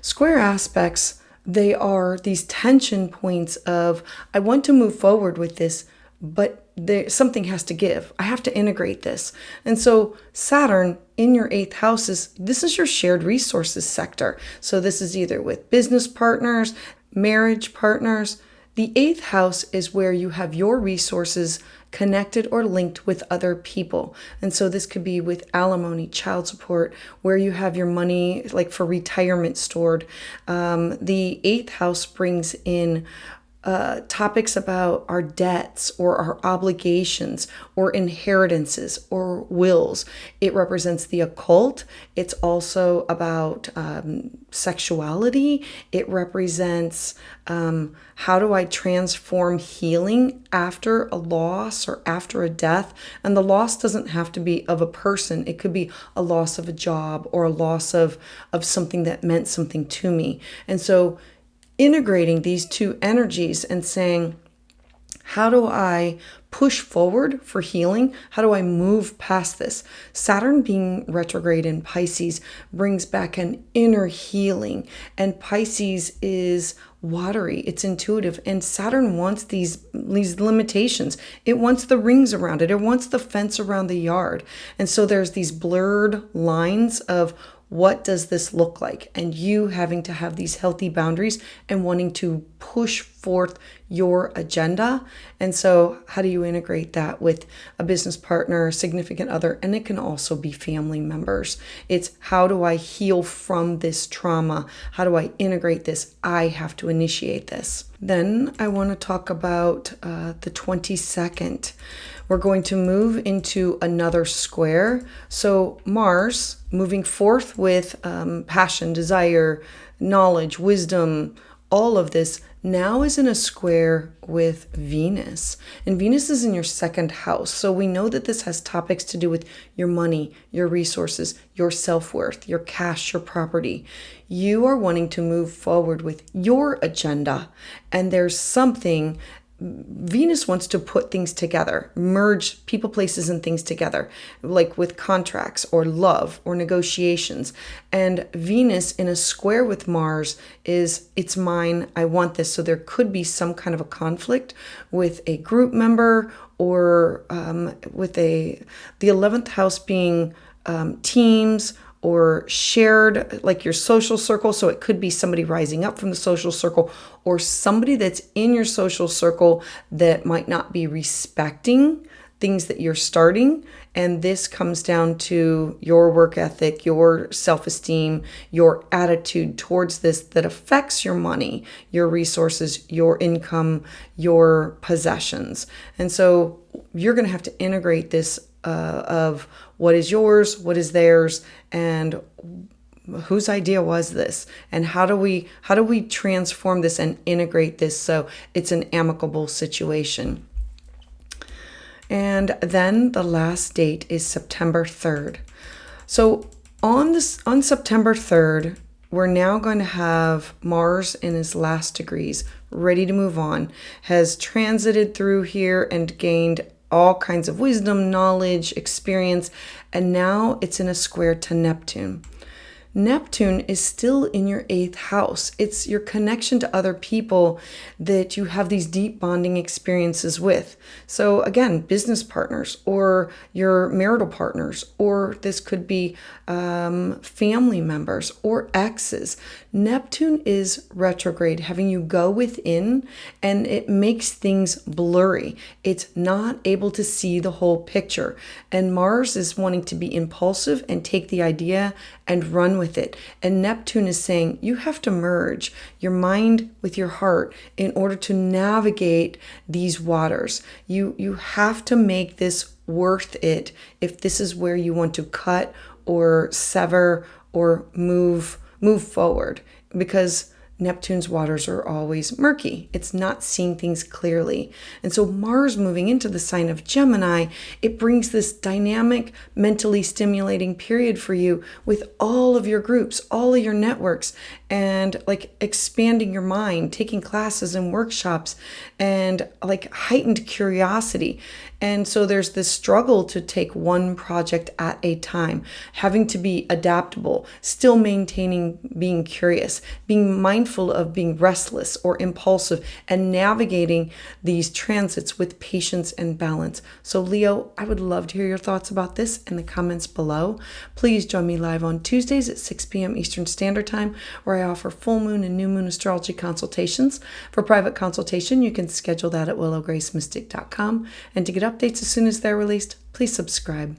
Square aspects, they are these tension points of, I want to move forward with this, but something has to give. I have to integrate this. And so Saturn in your 8th house this is your shared resources sector. So this is either with business partners, marriage partners. The 8th house is where you have your resources connected or linked with other people. And so this could be with alimony, child support, where you have your money like for retirement stored. The 8th house brings in topics about our debts or our obligations or inheritances or wills. It represents the occult. It's also about sexuality. It represents how do I transform healing after a loss or after a death. And the loss doesn't have to be of a person. It could be a loss of a job or a loss of something that meant something to me. And so integrating these two energies and saying, how do I push forward for healing? How do I move past this? Saturn being retrograde in Pisces brings back an inner healing, and Pisces is watery, it's intuitive, and Saturn wants these limitations. It wants the rings around it. It wants the fence around the yard. And so there's these blurred lines of, what does this look like? And you having to have these healthy boundaries and wanting to push forth your agenda. And so how do you integrate that with a business partner, significant other? And it can also be family members. It's how do I heal from this trauma? How do I integrate this? I have to initiate this. Then I want to talk about the 22nd. We're going to move into another square. So Mars moving forth with passion, desire, knowledge, wisdom, all of this now is in a square with Venus. And Venus is in your second house. So we know that this has topics to do with your money, your resources, your self-worth, your cash, your property. You are wanting to move forward with your agenda. And there's something Venus wants to put things together, merge people, places, and things together, like with contracts or love or negotiations. And Venus in a square with Mars is, it's mine, I want this. So there could be some kind of a conflict with a group member or with the 11th house being teams or shared, like your social circle. So it could be somebody rising up from the social circle or somebody that's in your social circle that might not be respecting things that you're starting. And this comes down to your work ethic, your self-esteem, your attitude towards this that affects your money, your resources, your income, your possessions. And so you're going to have to integrate this of what is yours, what is theirs, and whose idea was this, and how do we transform this and integrate this so it's an amicable situation. And then the last date is September 3rd. So on September 3rd, we're now going to have Mars in his last degrees, ready to move on, has transited through here and gained all kinds of wisdom, knowledge, experience, and now it's in a square to Neptune. Neptune is still in your 8th house. It's your connection to other people that you have these deep bonding experiences with. So again, business partners or your marital partners, or this could be family members or exes. Neptune is retrograde, having you go within, and it makes things blurry. It's not able to see the whole picture. And Mars is wanting to be impulsive and take the idea and run with it. And Neptune is saying you have to merge your mind with your heart in order to navigate these waters. You have to make this worth it if this is where you want to cut or sever or move forward, because Neptune's waters are always murky. It's not seeing things clearly. And so Mars moving into the sign of Gemini, it brings this dynamic, mentally stimulating period for you with all of your groups, all of your networks, and like expanding your mind, taking classes and workshops, and like heightened curiosity. And so there's this struggle to take one project at a time, having to be adaptable, still maintaining being curious, being mindful of being restless or impulsive, and navigating these transits with patience and balance. So Leo, I would love to hear your thoughts about this in the comments below. Please join me live on Tuesdays at 6 p.m. Eastern Standard Time, where I offer full moon and new moon astrology consultations. For private consultation, you can schedule that at willowgracemystic.com. And to get updates as soon as they're released, please subscribe.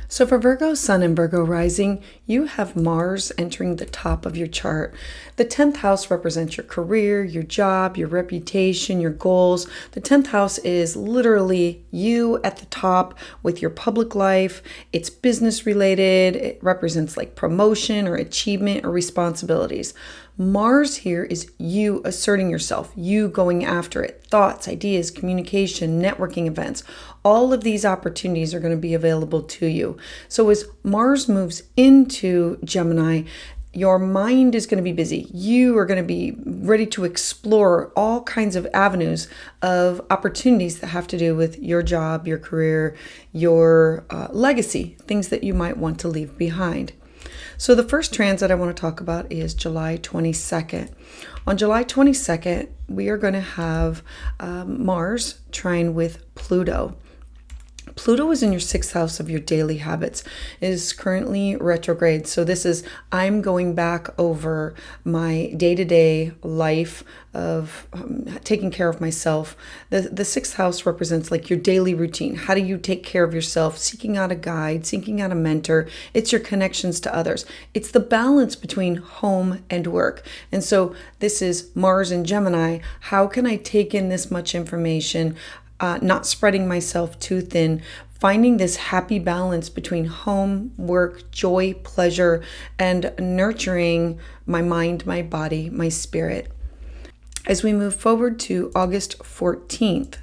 So for Virgo Sun and Virgo Rising, you have Mars entering the top of your chart. The 10th house represents your career, your job, your reputation, your goals. The 10th house is literally you at the top with your public life. It's business related. It represents like promotion or achievement or responsibilities. Mars here is you asserting yourself, you going after it, thoughts, ideas, communication, networking events. All of these opportunities are going to be available to you. So as Mars moves into Gemini, your mind is going to be busy. You are going to be ready to explore all kinds of avenues of opportunities that have to do with your job, your career, your legacy, things that you might want to leave behind. So the first transit I want to talk about is July 22nd. On July 22nd, we are going to have Mars trine with Pluto. Pluto is in your 6th house of your daily habits. It is currently retrograde. So this is, I'm going back over my day-to-day life of taking care of myself. The 6th house represents like your daily routine. How do you take care of yourself? Seeking out a guide, seeking out a mentor. It's your connections to others. It's the balance between home and work. And so this is Mars and Gemini. How can I take in this much information? Not spreading myself too thin, finding this happy balance between home, work, joy, pleasure, and nurturing my mind, my body, my spirit. As we move forward to August 14th,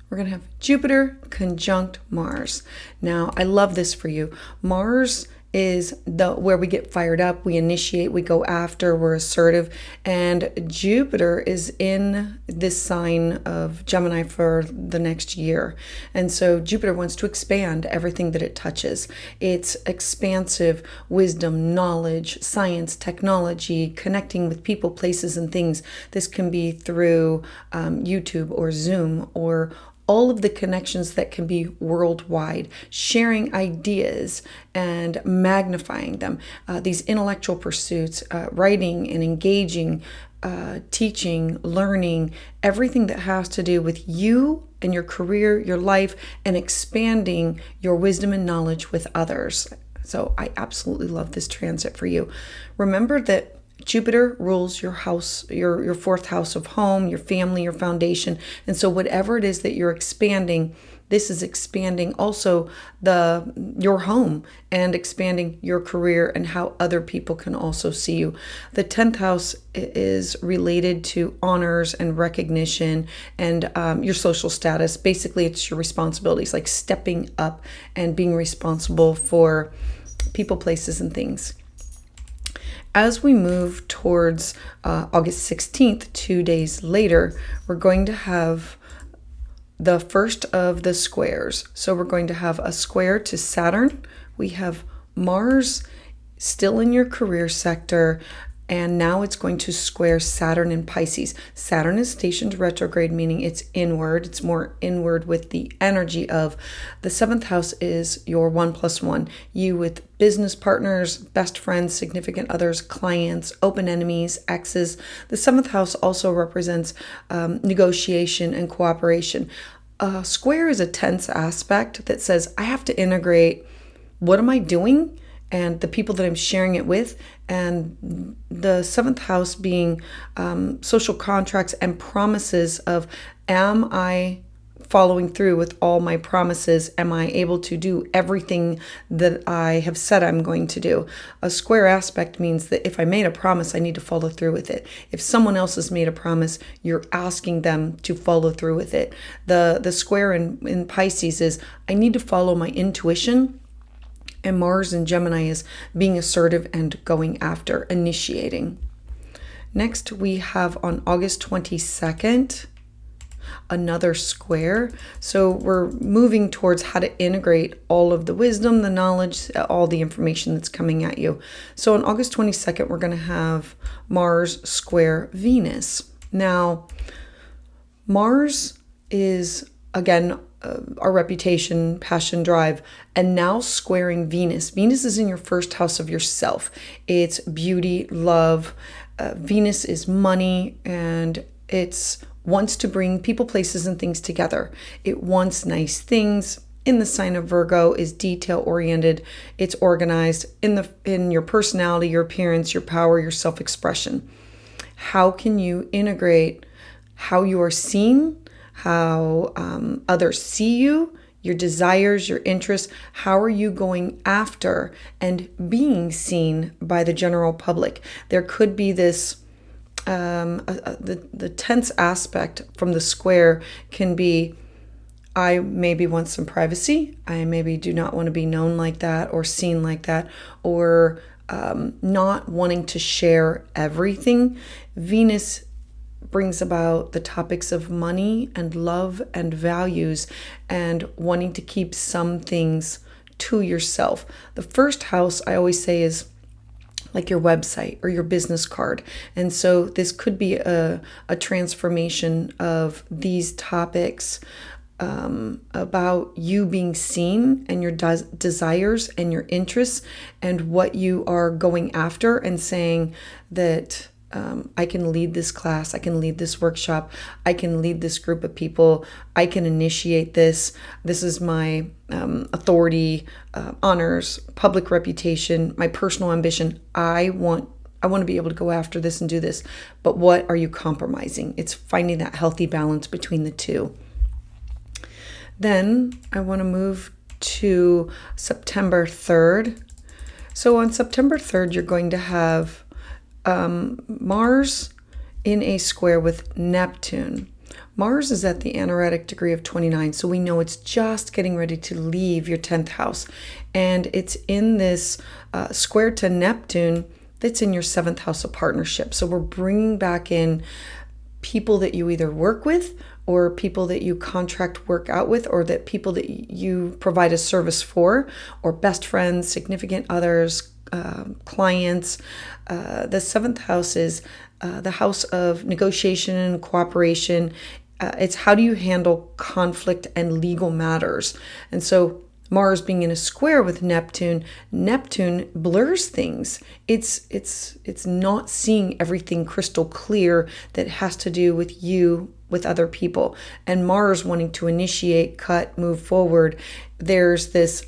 we're going to have Jupiter conjunct Mars. Now, I love this for you. Mars is where we get fired up, we initiate, we go after, we're assertive. And Jupiter is in this sign of Gemini for the next year. And so Jupiter wants to expand everything that it touches. It's expansive wisdom, knowledge, science, technology, connecting with people, places, and things. This can be through YouTube or Zoom or all of the connections that can be worldwide, sharing ideas and magnifying them. These intellectual pursuits, writing and engaging, teaching, learning, everything that has to do with you and your career, your life, and expanding your wisdom and knowledge with others. So I absolutely love this transit for you. Remember that Jupiter rules your house, your fourth house of home, your family, your foundation. And so whatever it is that you're expanding, this is expanding also your home and expanding your career and how other people can also see you. The 10th house is related to honors and recognition and your social status. Basically, it's your responsibilities, like stepping up and being responsible for people, places, and things. As we move towards August 16th, 2 days later, we're going to have the first of the squares. So we're going to have a square to Saturn. We have Mars still in your career sector, and now it's going to square Saturn in Pisces. Saturn is stationed retrograde, meaning it's inward. It's more inward with the energy of the 7th house is your 1+1. You with business partners, best friends, significant others, clients, open enemies, exes. The 7th house also represents negotiation and cooperation. Square is a tense aspect that says, I have to integrate what am I doing and the people that I'm sharing it with, and the 7th house being social contracts and promises of, am I following through with all my promises? Am I able to do everything that I have said I'm going to do? A square aspect means that if I made a promise, I need to follow through with it. If someone else has made a promise, you're asking them to follow through with it. The square in Pisces is, I need to follow my intuition. And Mars in Gemini is being assertive and going after, initiating. Next, we have on August 22nd, another square. So we're moving towards how to integrate all of the wisdom, the knowledge, all the information that's coming at you. So on August 22nd, we're going to have Mars square Venus. Now, Mars is, again, our reputation, passion, drive, and now squaring Venus. Venus is in your first house of yourself. It's beauty, love. Venus is money, and it's wants to bring people, places, and things together. It wants nice things. In the sign of Virgo, is detail oriented. It's organized in your personality, your appearance, your power, your self-expression. How can you integrate how you are seen, how others see you, your desires, your interests? How are you going after and being seen by the general public? There could be this, the tense aspect from the square can be, I maybe want some privacy. I maybe do not want to be known like that or seen like that, or not wanting to share everything. Venus brings about the topics of money and love and values and wanting to keep some things to yourself. The first house, I always say, is like your website or your business card. And so this could be a transformation of these topics about you being seen and your desires and your interests and what you are going after, and saying that I can lead this class, I can lead this workshop, I can lead this group of people, I can initiate this. This is my authority, honors, public reputation, my personal ambition. I want to be able to go after this and do this. But what are you compromising? It's finding that healthy balance between the two. Then I want to move to September 3rd. So on September 3rd, you're going to have Mars in a square with Neptune. Mars is at the anaretic degree of 29, so we know it's just getting ready to leave your 10th house. And it's in this square to Neptune that's in your 7th house of partnership. So we're bringing back in people that you either work with or people that you contract work out with, or that people that you provide a service for, or best friends, significant others, clients. The 7th house is the house of negotiation and cooperation. It's how do you handle conflict and legal matters. And so Mars being in a square with Neptune blurs things. It's not seeing everything crystal clear that has to do with you, with other people. And Mars wanting to initiate, cut, move forward. There's this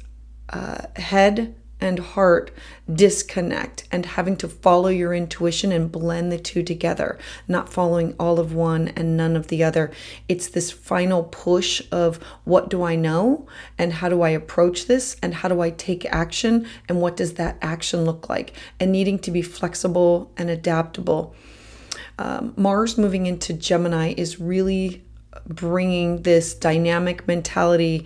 head and heart disconnect, and having to follow your intuition and blend the two together, not following all of one and none of the other. It's this final push of what do I know, and how do I approach this, and how do I take action, and what does that action look like, and needing to be flexible and adaptable. Mars moving into Gemini is really bringing this dynamic mentality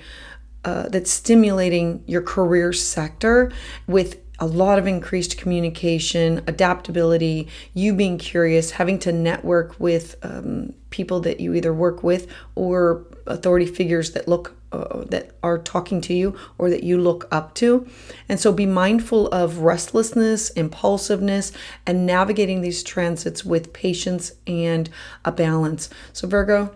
that's stimulating your career sector with a lot of increased communication, adaptability, you being curious, having to network with people that you either work with or authority figures that that are talking to you or that you look up to. And so be mindful of restlessness, impulsiveness, and navigating these transits with patience and a balance. So Virgo,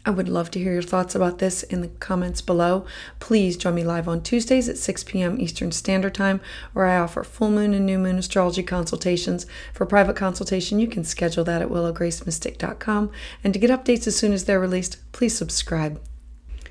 I would love to hear your thoughts about this in the comments below. Please join me live on Tuesdays at 6 p.m. Eastern Standard Time, where I offer full moon and new moon astrology consultations. For private consultation, you can schedule that at willowgracemystic.com. And to get updates as soon as they're released, please subscribe.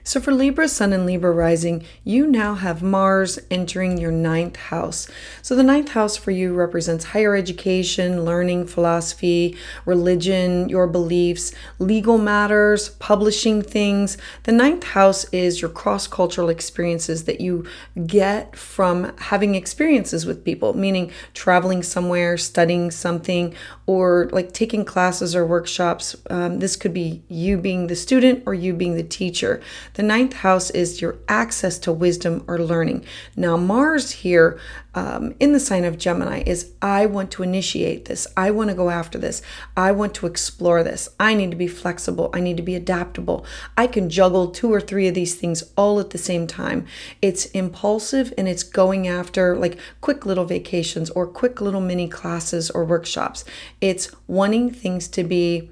So for Libra Sun and Libra Rising, you now have Mars entering your 9th house. So the 9th house for you represents higher education, learning, philosophy, religion, your beliefs, legal matters, publishing things. The 9th house is your cross-cultural experiences that you get from having experiences with people, meaning traveling somewhere, studying something, or like taking classes or workshops. This could be you being the student or you being the teacher. The 9th house is your access to wisdom or learning. Now, Mars here in the sign of Gemini is I want to initiate this. I want to go after this. I want to explore this. I need to be flexible. I need to be adaptable. I can juggle 2 or 3 of these things all at the same time. It's impulsive and it's going after like quick little vacations or quick little mini classes or workshops. It's wanting things to be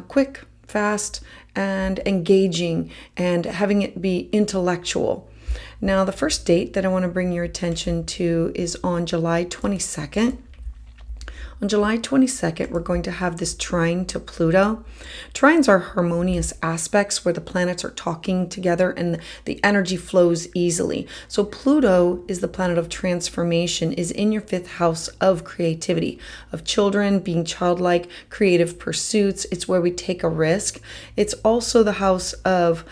quick, fast, and engaging, and having it be intellectual. Now, the first date that I want to bring your attention to is on July 22nd. On July 22nd, we're going to have this trine to Pluto. Trines are harmonious aspects where the planets are talking together and the energy flows easily. So Pluto is the planet of transformation, is in your 5th house of creativity, of children, being childlike, creative pursuits. It's where we take a risk. It's also the house of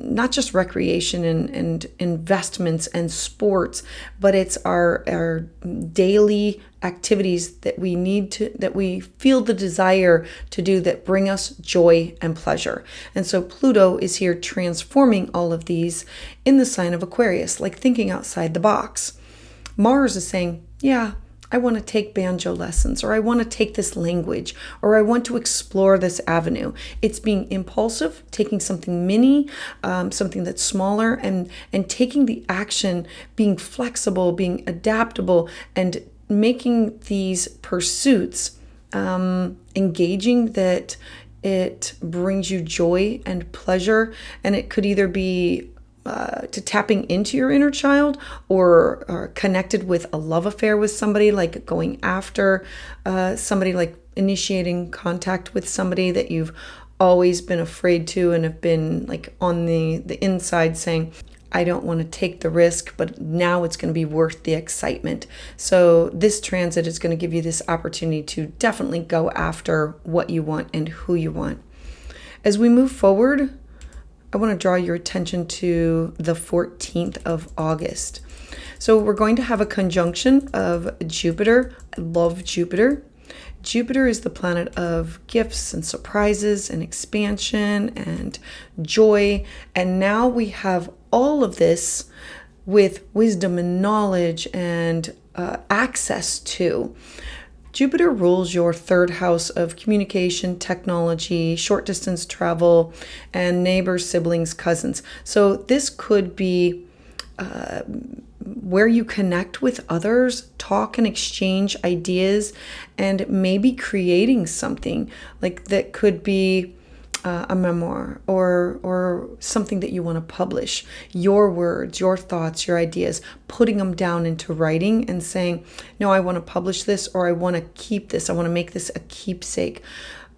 not just recreation and investments and sports, but it's our daily activities that we feel the desire to do that bring us joy and pleasure. And so Pluto is here transforming all of these in the sign of Aquarius, like thinking outside the box. Mars is saying, yeah, I want to take banjo lessons, or I want to take this language, or I want to explore this avenue. It's being impulsive, taking something mini, something that's smaller, and taking the action, being flexible, being adaptable, and making these pursuits engaging, that it brings you joy and pleasure. And it could either be to tapping into your inner child, or connected with a love affair with somebody, like going after somebody, like initiating contact with somebody that you've always been afraid to and have been like on the inside saying, I don't want to take the risk, but now it's going to be worth the excitement. So this transit is going to give you this opportunity to definitely go after what you want and who you want. As we move forward, I want to draw your attention to the 14th of August. So we're going to have a conjunction of Jupiter. I love Jupiter. Jupiter is the planet of gifts and surprises and expansion and joy. And now we have all of this with wisdom and knowledge and access to. Jupiter rules your third house of communication, technology, short distance travel, and neighbors, siblings, cousins. So this could be where you connect with others, talk and exchange ideas, and maybe creating something like that could be a memoir or something that you want to publish. Your words, your thoughts, your ideas, putting them down into writing and saying, no, I want to publish this, or I want to keep this. I want to make this a keepsake.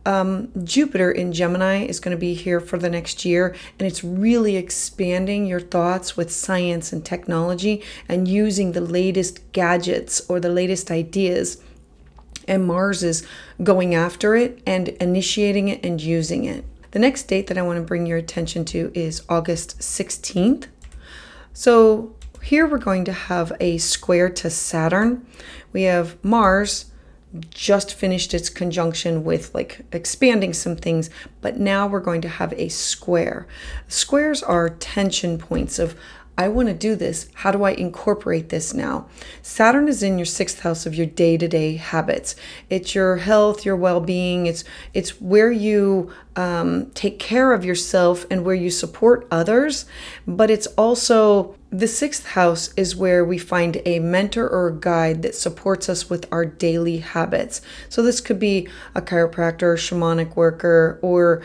Jupiter in Gemini is going to be here for the next year, and it's really expanding your thoughts with science and technology and using the latest gadgets or the latest ideas. And Mars is going after it and initiating it and using it. The next date that I want to bring your attention to is August 16th. So here we're going to have a square to Saturn. We have Mars just finished its conjunction with like expanding some things, but now we're going to have a square. Squares are tension points of, I want to do this. How do I incorporate this now? Saturn is in your sixth house of your day-to-day habits. It's your health, your well-being. It's where you take care of yourself and where you support others. But it's also the sixth house is where we find a mentor or a guide that supports us with our daily habits. So this could be a chiropractor, shamanic worker, or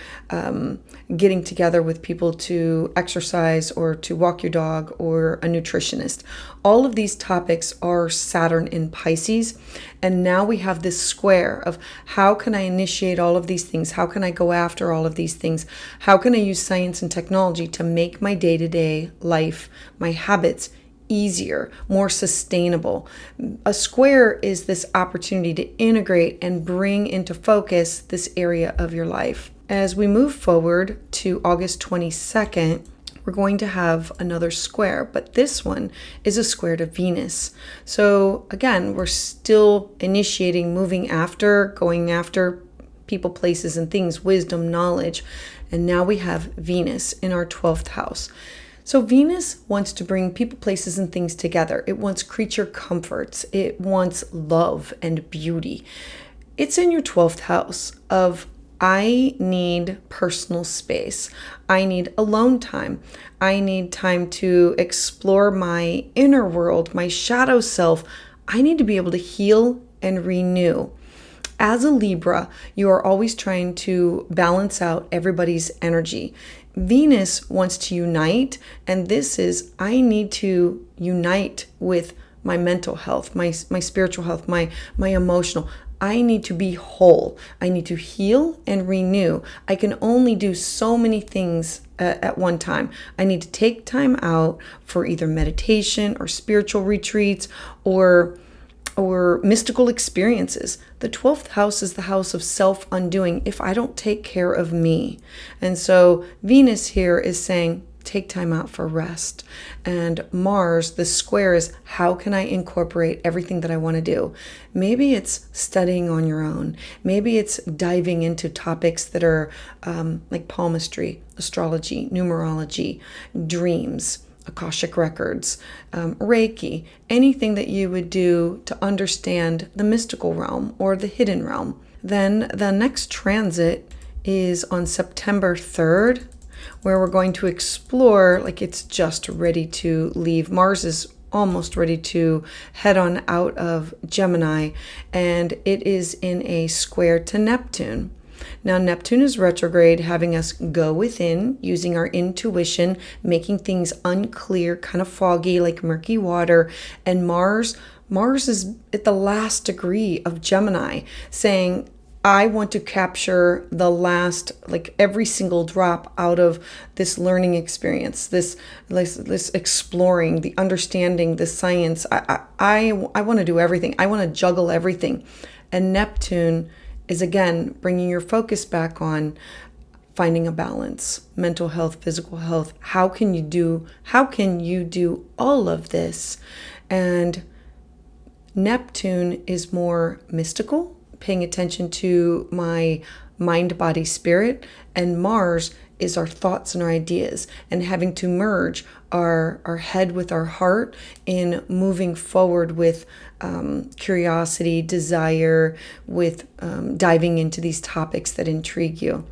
getting together with people to exercise or to walk your dog, or a nutritionist. All of these topics are Saturn in Pisces. And now we have this square of how can I initiate all of these things? How can I go after all of these things? How can I use science and technology to make my day-to-day life, my habits easier, more sustainable? A square is this opportunity to integrate and bring into focus this area of your life. As we move forward to August 22nd, we're going to have another square, but this one is a square to Venus. So again, we're still initiating, moving after, going after people, places, and things, wisdom, knowledge. And now we have Venus in our 12th house. So Venus wants to bring people, places, and things together. It wants creature comforts. It wants love and beauty. It's in your 12th house of I need personal space. I need alone time. I need time to explore my inner world, my shadow self. I need to be able to heal and renew. As a Libra, you are always trying to balance out everybody's energy. Venus wants to unite, and this is, I need to unite with my mental health, my spiritual health, my emotional. I need to be whole. I need to heal and renew. I can only do so many things at one time. I need to take time out for either meditation or spiritual retreats or mystical experiences. The 12th house is the house of self-undoing if I don't take care of me. And so Venus here is saying, take time out for rest. And Mars, the square, is how can I incorporate everything that I want to do? Maybe it's studying on your own. Maybe it's diving into topics that are like palmistry, astrology, numerology, dreams, Akashic records, Reiki, anything that you would do to understand the mystical realm or the hidden realm. Then the next transit is on September 3rd, where we're going to explore, like it's just ready to leave. Mars is almost ready to head on out of Gemini, and it is in a square to Neptune. Now, Neptune is retrograde, having us go within, using our intuition, making things unclear, kind of foggy, like murky water. And Mars is at the last degree of Gemini, saying, I want to capture the last, like every single drop out of this learning experience, this exploring, the understanding, the science. I want to do everything. I want to juggle everything. And Neptune is again bringing your focus back on finding a balance, mental health, physical health. How can you do all of this? And Neptune is more mystical, paying attention to my mind, body, spirit, and Mars is our thoughts and our ideas, and having to merge our head with our heart in moving forward with curiosity, desire, with diving into these topics that intrigue you.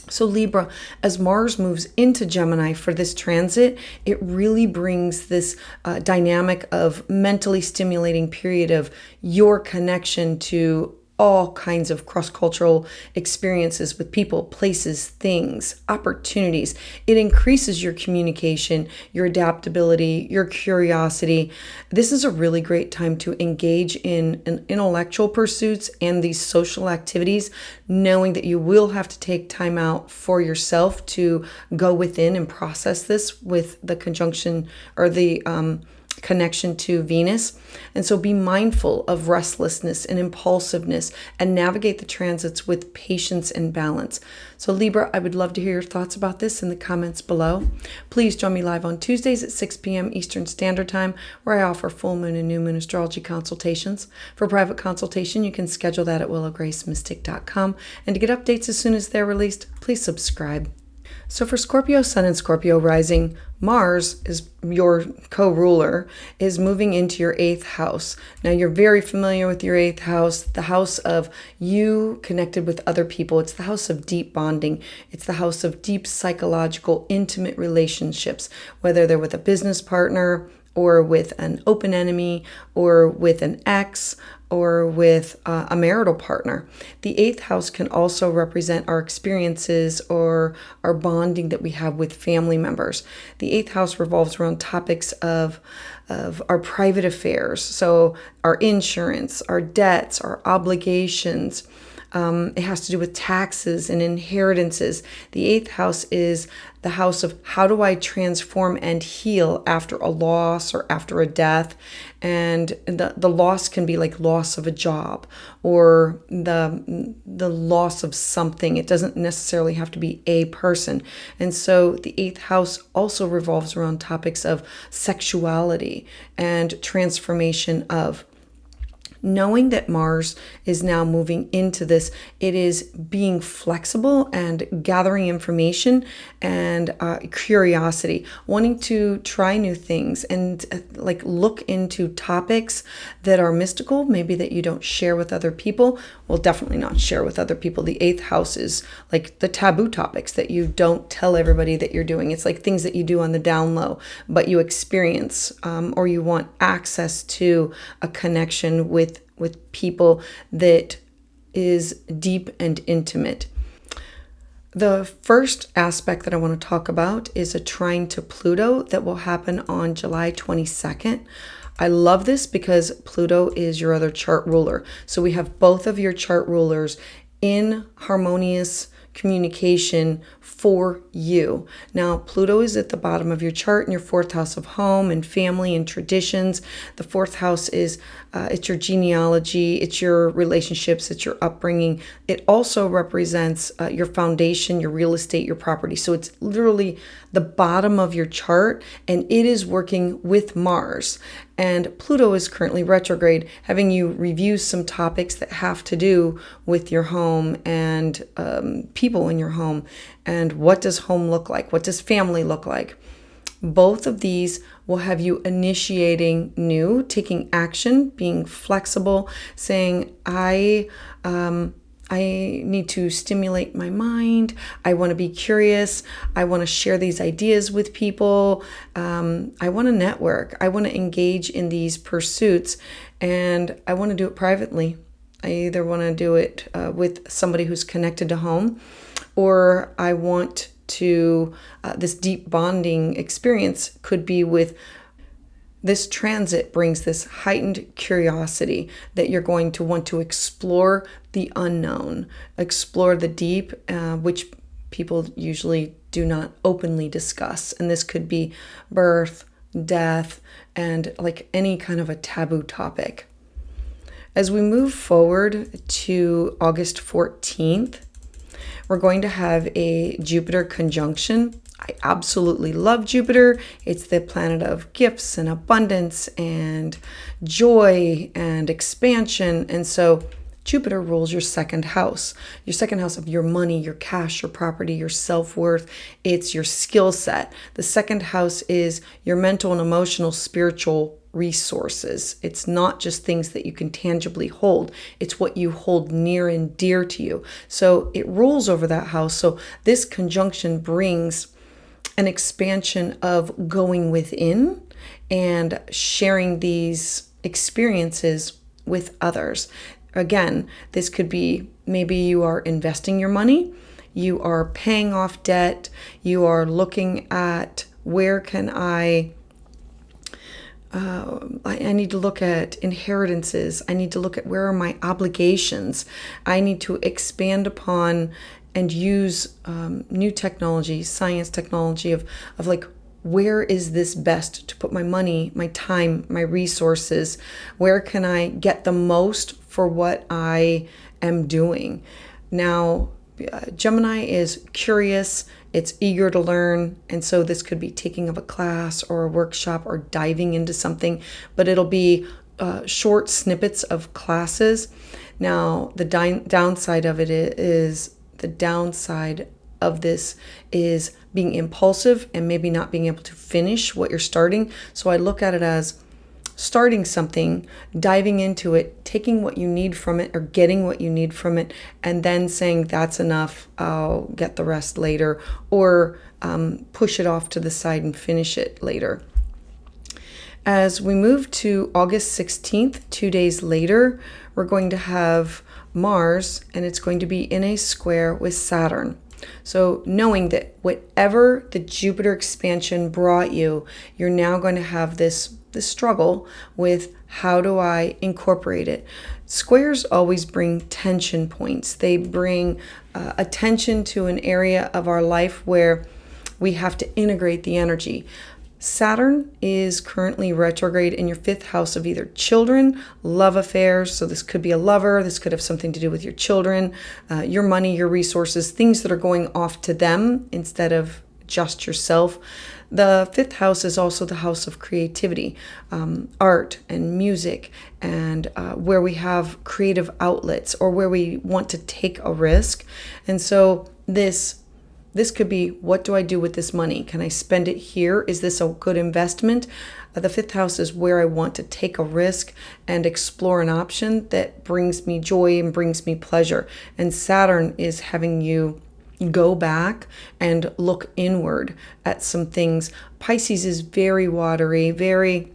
So Libra, as Mars moves into Gemini for this transit, it really brings this dynamic of mentally stimulating period of your connection to all kinds of cross-cultural experiences with people, places, things, opportunities. It increases your communication, your adaptability, your curiosity. This is a really great time to engage in intellectual pursuits and these social activities, knowing that you will have to take time out for yourself to go within and process this with the conjunction or the connection to Venus. And so be mindful of restlessness and impulsiveness and navigate the transits with patience and balance. So Libra, I would love to hear your thoughts about this in the comments below. Please join me live on Tuesdays at 6 p.m. Eastern Standard Time, where I offer full moon and new moon astrology consultations. For private consultation, you can schedule that at willowgracemystic.com. And to get updates as soon as they're released, please subscribe. So for Scorpio Sun and Scorpio Rising, Mars is your co-ruler, is moving into your 8th house. Now you're very familiar with your 8th house, the house of you connected with other people. It's the house of deep bonding. It's the house of deep psychological, intimate relationships, whether they're with a business partner or with an open enemy or with an ex or with a marital partner. The 8th house can also represent our experiences or our bonding that we have with family members. The 8th house revolves around topics of our private affairs, so our insurance, our debts, our obligations. It has to do with taxes and inheritances. The 8th house is the house of how do I transform and heal after a loss or after a death. And the loss can be like loss of a job or the loss of something. It doesn't necessarily have to be a person. And so the 8th house also revolves around topics of sexuality and transformation of. Knowing that Mars is now moving into this, it is being flexible and gathering information and curiosity, wanting to try new things and like look into topics that are mystical, maybe that you don't share with other people. Well, definitely not share with other people. The 8th house is like the taboo topics that you don't tell everybody that you're doing. It's like things that you do on the down low, but you experience or you want access to a connection with people that is deep and intimate. The first aspect that I want to talk about is a trine to Pluto that will happen on July 22nd. I love this because Pluto is your other chart ruler. So we have both of your chart rulers in harmonious communication for you. Now, Pluto is at the bottom of your chart in your 4th house of home and family and traditions. The 4th house is it's your genealogy, it's your relationships, it's your upbringing. It also represents your foundation, your real estate, your property. So it's literally the bottom of your chart, and it is working with Mars. And Pluto is currently retrograde, having you review some topics that have to do with your home and people in your home. And what does home look like? What does family look like? Both of these will have you initiating new, taking action, being flexible, saying, I need to stimulate my mind. I want to be curious. I want to share these ideas with people. I want to network. I want to engage in these pursuits, and I want to do it privately. I either want to do it with somebody who's connected to home, or I want to, this deep bonding experience could be with. This transit brings this heightened curiosity that you're going to want to explore the unknown, explore the deep, which people usually do not openly discuss. And this could be birth, death, and like any kind of a taboo topic. As we move forward to August 14th, we're going to have a Jupiter conjunction. I absolutely love Jupiter. It's the planet of gifts and abundance and joy and expansion. And so Jupiter rules your second house of your money, your cash, your property, your self-worth. It's your skill set. The second house is your mental and emotional, spiritual resources. It's not just things that you can tangibly hold. It's what you hold near and dear to you. So it rules over that house. So this conjunction brings an expansion of going within and sharing these experiences with others. Again, this could be maybe you are investing your money, you are paying off debt, you are looking at where can I need to look at inheritances. I need to look at where are my obligations. I need to expand upon and use new technology, science technology of like, where is this best to put my money, my time, my resources? Where can I get the most for what I am doing? Now, Gemini is curious, it's eager to learn, and so this could be taking up a class or a workshop or diving into something, but it'll be short snippets of classes. Now, the downside of this is being impulsive and maybe not being able to finish what you're starting. So I look at it as starting something, diving into it, taking what you need from it or getting what you need from it, and then saying that's enough, I'll get the rest later, or push it off to the side and finish it later. As we move to August 16th, 2 days later, we're going to have Mars, and it's going to be in a square with Saturn. So knowing that whatever the Jupiter expansion brought you, you're now going to have this struggle with how do I incorporate it. Squares always bring tension points. They bring attention to an area of our life where we have to integrate the energy. Saturn is currently retrograde in your fifth house of either children, love affairs. So this could be a lover. This could have something to do with your children, your money, your resources, things that are going off to them instead of just yourself. The fifth house is also the house of creativity, art and music, and where we have creative outlets or where we want to take a risk. And so this could be, what do I do with this money? Can I spend it here? Is this a good investment? The fifth house is where I want to take a risk and explore an option that brings me joy and brings me pleasure. And Saturn is having you go back and look inward at some things. Pisces is very watery, very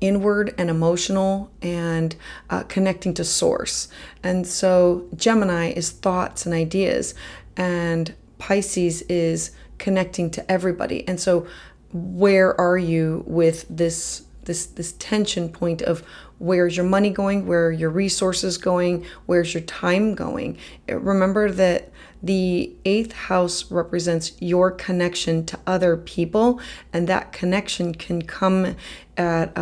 inward and emotional, and connecting to source. And so Gemini is thoughts and ideas, and Pisces is connecting to everybody. And so where are you with this tension point of where's your money going, where are your resources going, where's your time going? Remember that the eighth house represents your connection to other people, and that connection can come at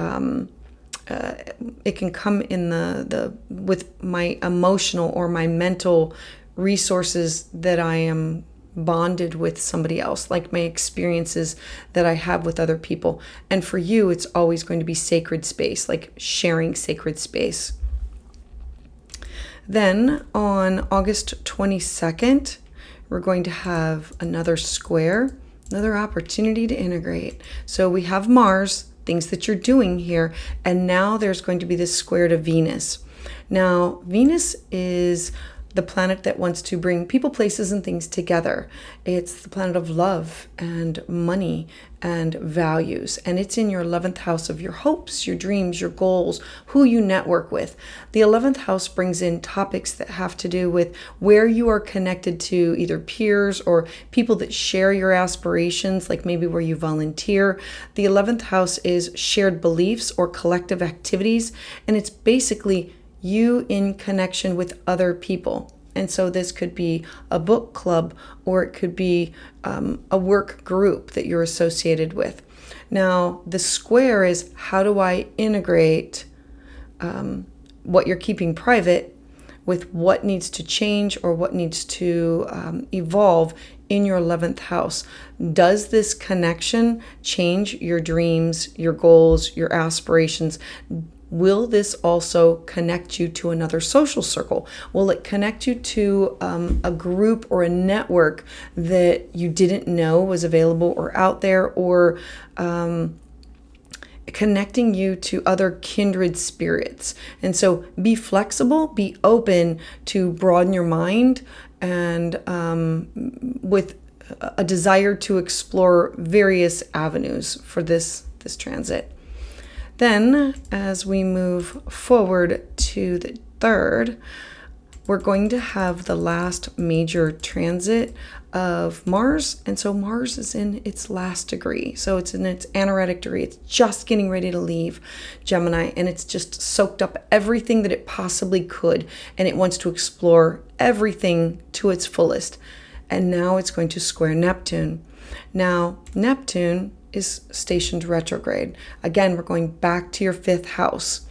it can come in the with my emotional or my mental resources that I am bonded with somebody else, like my experiences that I have with other people. And for you, it's always going to be sacred space, like sharing sacred space. Then on August 22nd, we're going to have another square, another opportunity to integrate. So we have Mars, things that you're doing here, and now there's going to be this square to Venus. Now, Venus is the planet that wants to bring people, places, and things together. It's the planet of love and money and values. And it's in your 11th house of your hopes, your dreams, your goals, who you network with. The 11th house brings in topics that have to do with where you are connected to either peers or people that share your aspirations, like maybe where you volunteer. The 11th house is shared beliefs or collective activities. And it's basically you in connection with other people. And so this could be a book club, or it could be a work group that you're associated with. Now, the square is, how do I integrate what you're keeping private with what needs to change or what needs to evolve in your 11th house. Does this connection change your dreams, your goals, your aspirations? Will this also connect you to another social circle? Will it connect you to a group or a network that you didn't know was available or out there, or connecting you to other kindred spirits? And so be flexible, be open to broaden your mind, and with a desire to explore various avenues for this transit. Then, as we move forward to the 3rd, we're going to have the last major transit of Mars. And so Mars is in its last degree. So it's in its anaretic degree. It's just getting ready to leave Gemini, and it's just soaked up everything that it possibly could. And it wants to explore everything to its fullest. And now it's going to square Neptune. Now, Neptune is stationed retrograde. Again, we're going back to your 5th house.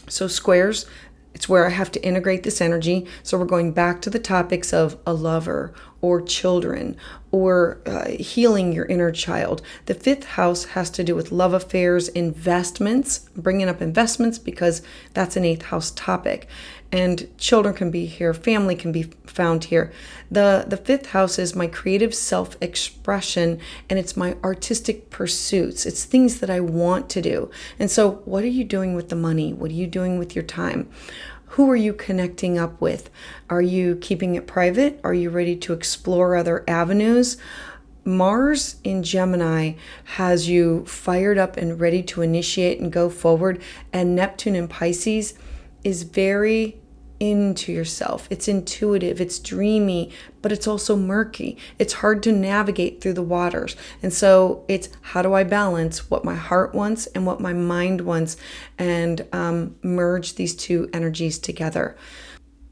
So squares, it's where I have to integrate this energy. So we're going back to the topics of a lover or children or healing your inner child. The 5th house has to do with love affairs, investments, bringing up investments because that's an 8th house topic. And children can be here, family can be found here. The 5th house is my creative self-expression, and it's my artistic pursuits. It's things that I want to do. And so what are you doing with the money? What are you doing with your time? Who are you connecting up with? Are you keeping it private? Are you ready to explore other avenues? Mars in Gemini has you fired up and ready to initiate and go forward. And Neptune in Pisces is very into yourself. It's intuitive, it's dreamy, but it's also murky. It's hard to navigate through the waters. And so it's, how do I balance what my heart wants and what my mind wants, and merge these two energies together.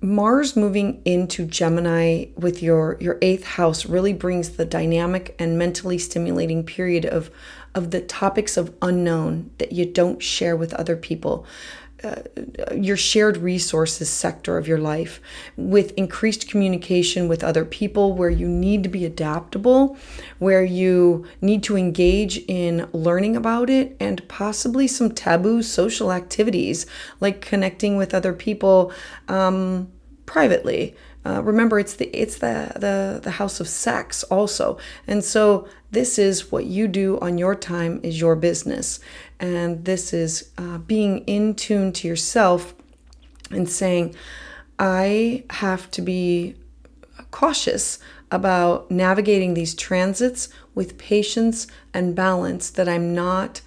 Mars moving into Gemini with your 8th house really brings the dynamic and mentally stimulating period of the topics of unknown that you don't share with other people. Your shared resources sector of your life, with increased communication with other people, where you need to be adaptable, where you need to engage in learning about it, and possibly some taboo social activities like connecting with other people privately. Remember, it's the house of sex also. And so this is what you do on your time is your business. And this is being in tune to yourself and saying, I have to be cautious about navigating these transits with patience and balance, that I'm not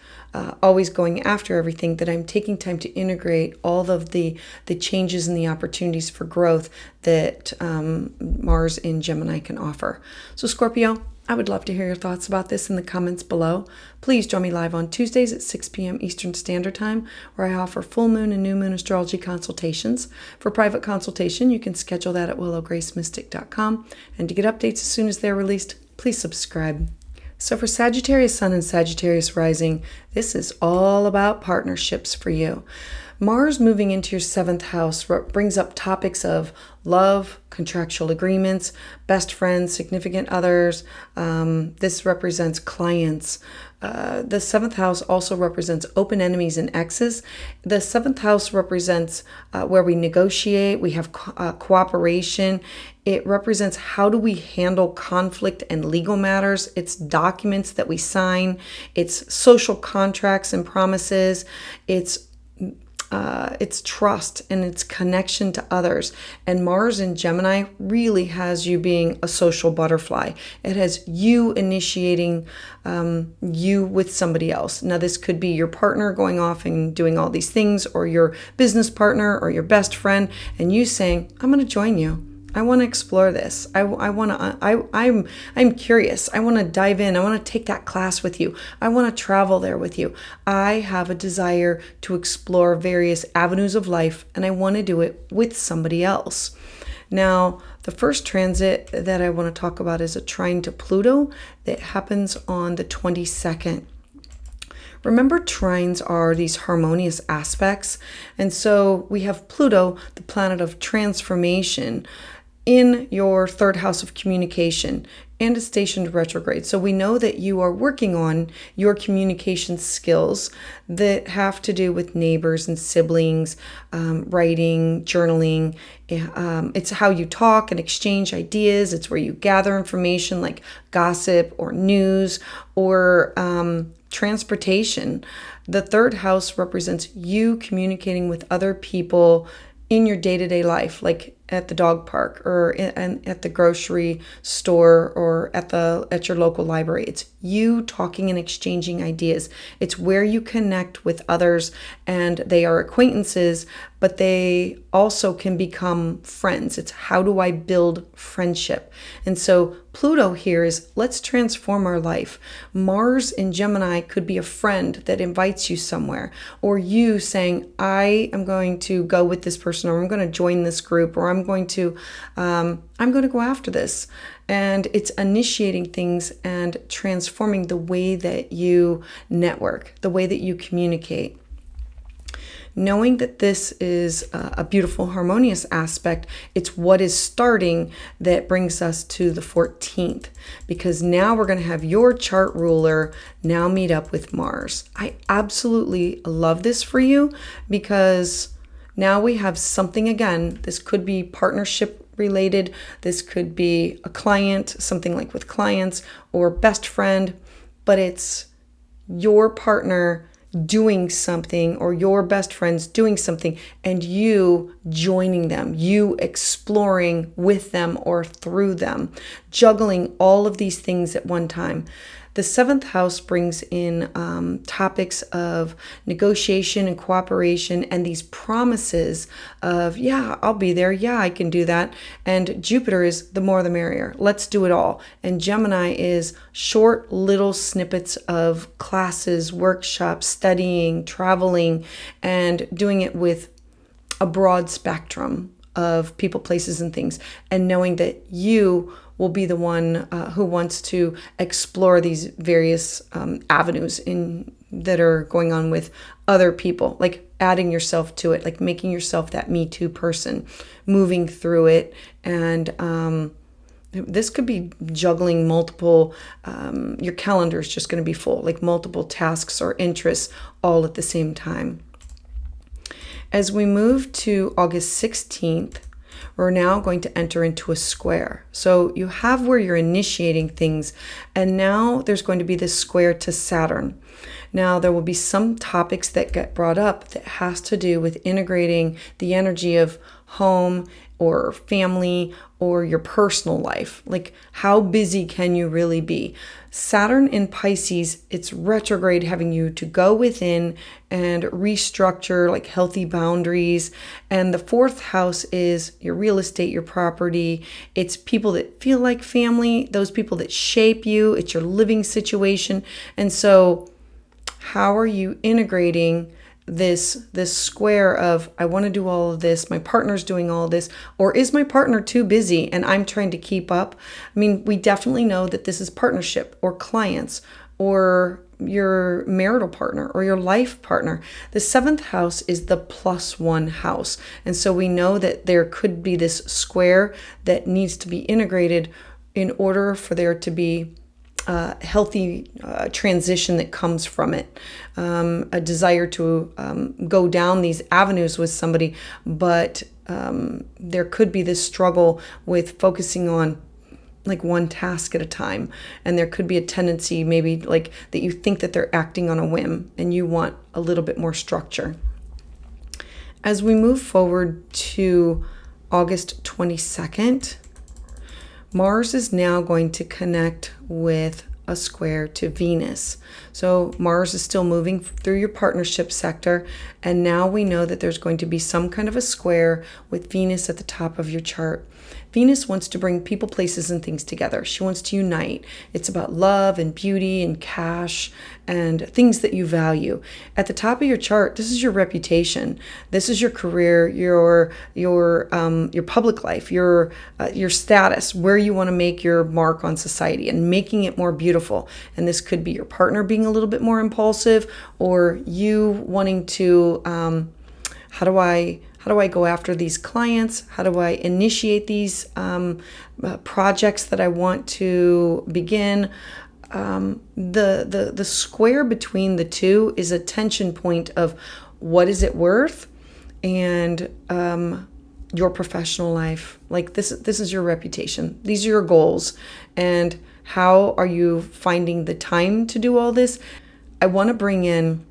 always going after everything, that I'm taking time to integrate all of the changes and the opportunities for growth that Mars in Gemini can offer. So Scorpio, I would love to hear your thoughts about this in the comments below. Please join me live on Tuesdays at 6 p.m. Eastern Standard Time, where I offer full moon and new moon astrology consultations. For private consultation, you can schedule that at willowgracemystic.com. And to get updates as soon as they're released, please subscribe. So for Sagittarius Sun and Sagittarius Rising, this is all about partnerships for you. Mars moving into your 7th house brings up topics of love, contractual agreements, best friends, significant others. This represents clients. The 7th house also represents open enemies and exes. The 7th house represents where we negotiate, we have cooperation. It represents how do we handle conflict and legal matters. It's documents that we sign. It's social contracts and promises. It's trust and it's connection to others. And Mars in Gemini really has you being a social butterfly. It has you initiating you with somebody else. Now, this could be your partner going off and doing all these things, or your business partner or your best friend, and you saying, I'm going to join you. I want to explore this. I'm curious. I want to dive in. I want to take that class with you. I want to travel there with you. I have a desire to explore various avenues of life, and I want to do it with somebody else. Now, the first transit that I want to talk about is a trine to Pluto that happens on the 22nd. Remember, trines are these harmonious aspects. And so we have Pluto, the planet of transformation, in your third house of communication, and is stationed retrograde. So we know that you are working on your communication skills that have to do with neighbors and siblings, writing, journaling. It's how you talk and exchange ideas. It's where you gather information like gossip or news or transportation. The third house represents you communicating with other people in your day-to-day life, like at the dog park or at the grocery store or at your local library. It's you talking and exchanging ideas. It's where you connect with others, and they are acquaintances, but they also can become friends. It's how do I build friendship? And so Pluto here is let's transform our life. Mars in Gemini could be a friend that invites you somewhere, or you saying, I am going to go with this person, or I'm going to join this group, or I'm going to go after this. And it's initiating things and transforming the way that you network, the way that you communicate. Knowing that this is a beautiful, harmonious aspect, it's what is starting that brings us to the 14th, because now we're going to have your chart ruler now meet up with Mars. I absolutely love this for you, because now we have something again. This could be partnership related. This could be a client, something like with clients or best friend, but it's your partner doing something or your best friends doing something and you joining them, you exploring with them or through them, juggling all of these things at one time. The seventh house brings in topics of negotiation and cooperation and these promises of, yeah, I'll be there. Yeah, I can do that. And Jupiter is the more the merrier. Let's do it all. And Gemini is short little snippets of classes, workshops, studying, traveling, and doing it with a broad spectrum of people, places, and things, and knowing that you will be the one who wants to explore these various avenues that are going on with other people, like adding yourself to it, like making yourself that Me Too person, moving through it. And this could be juggling multiple, your calendar is just going to be full, like multiple tasks or interests all at the same time. As we move to August 16th, we're now going to enter into a square. So you have where you're initiating things, and now there's going to be this square to Saturn. Now there will be some topics that get brought up that has to do with integrating the energy of home or family or your personal life. Like, how busy can you really be? Saturn in Pisces, it's retrograde, having you to go within and restructure like healthy boundaries. And the fourth house is your real estate, your property. It's people that feel like family, those people that shape you. It's your living situation. And so how are you integrating this square of, I want to do all of this, my partner's doing all of this, or is my partner too busy and I'm trying to keep up? I mean, we definitely know that this is partnership or clients or your marital partner or your life partner. The seventh house is the +1 house. And so we know that there could be this square that needs to be integrated in order for there to be healthy transition that comes from it, a desire to go down these avenues with somebody, but there could be this struggle with focusing on like one task at a time, and there could be a tendency maybe like that you think that they're acting on a whim and you want a little bit more structure. As we move forward to August 22nd, Mars is now going to connect with a square to Venus. So Mars is still moving through your partnership sector, and now we know that there's going to be some kind of a square with Venus at the top of your chart. Venus wants to bring people, places, and things together. She wants to unite. It's about love and beauty and cash and things that you value. At the top of your chart, this is your reputation. This is your career, your public life, your status, where you want to make your mark on society and making it more beautiful. And this could be your partner being a little bit more impulsive, or you wanting to, how do I go after these clients? How do I initiate these projects that I want to begin? The square between the two is a tension point of what is it worth, and your professional life. Like this is your reputation. These are your goals, and how are you finding the time to do all this? I want to bring in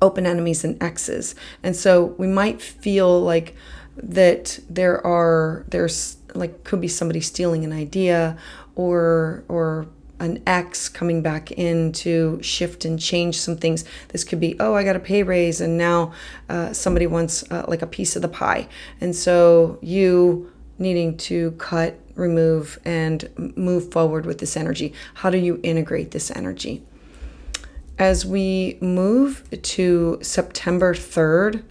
open enemies and exes. And so we might feel like that there's like could be somebody stealing an idea, or an ex coming back in to shift and change some things. This could be, oh, I got a pay raise and now somebody wants like a piece of the pie. And so you needing to cut, remove, and move forward with this energy. How do you integrate this energy? As we move to September 3rd,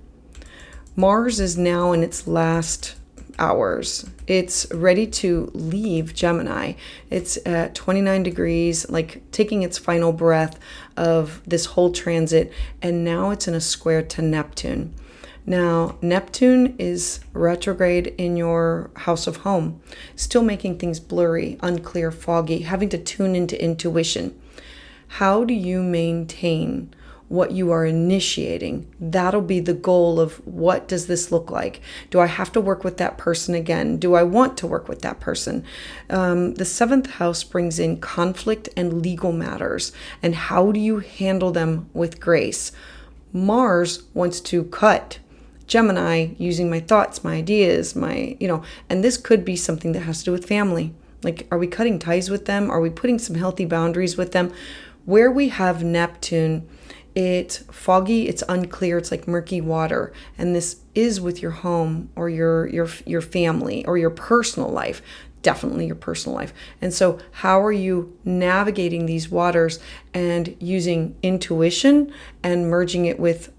Mars is now in its last hours. It's ready to leave Gemini. It's at 29 degrees, like taking its final breath of this whole transit, and now it's in a square to Neptune. Now, Neptune is retrograde in your house of home, still making things blurry, unclear, foggy, having to tune into intuition. How do you maintain what you are initiating? That'll be the goal of what does this look like? Do I have to work with that person again? Do I want to work with that person? The seventh house brings in conflict and legal matters. And how do you handle them with grace? Mars wants to cut Gemini using my thoughts, my ideas, and this could be something that has to do with family. Like, are we cutting ties with them? Are we putting some healthy boundaries with them? Where we have Neptune, it's foggy, it's unclear, it's like murky water. And this is with your home or your family or your personal life, definitely your personal life. And so how are you navigating these waters and using intuition and merging it with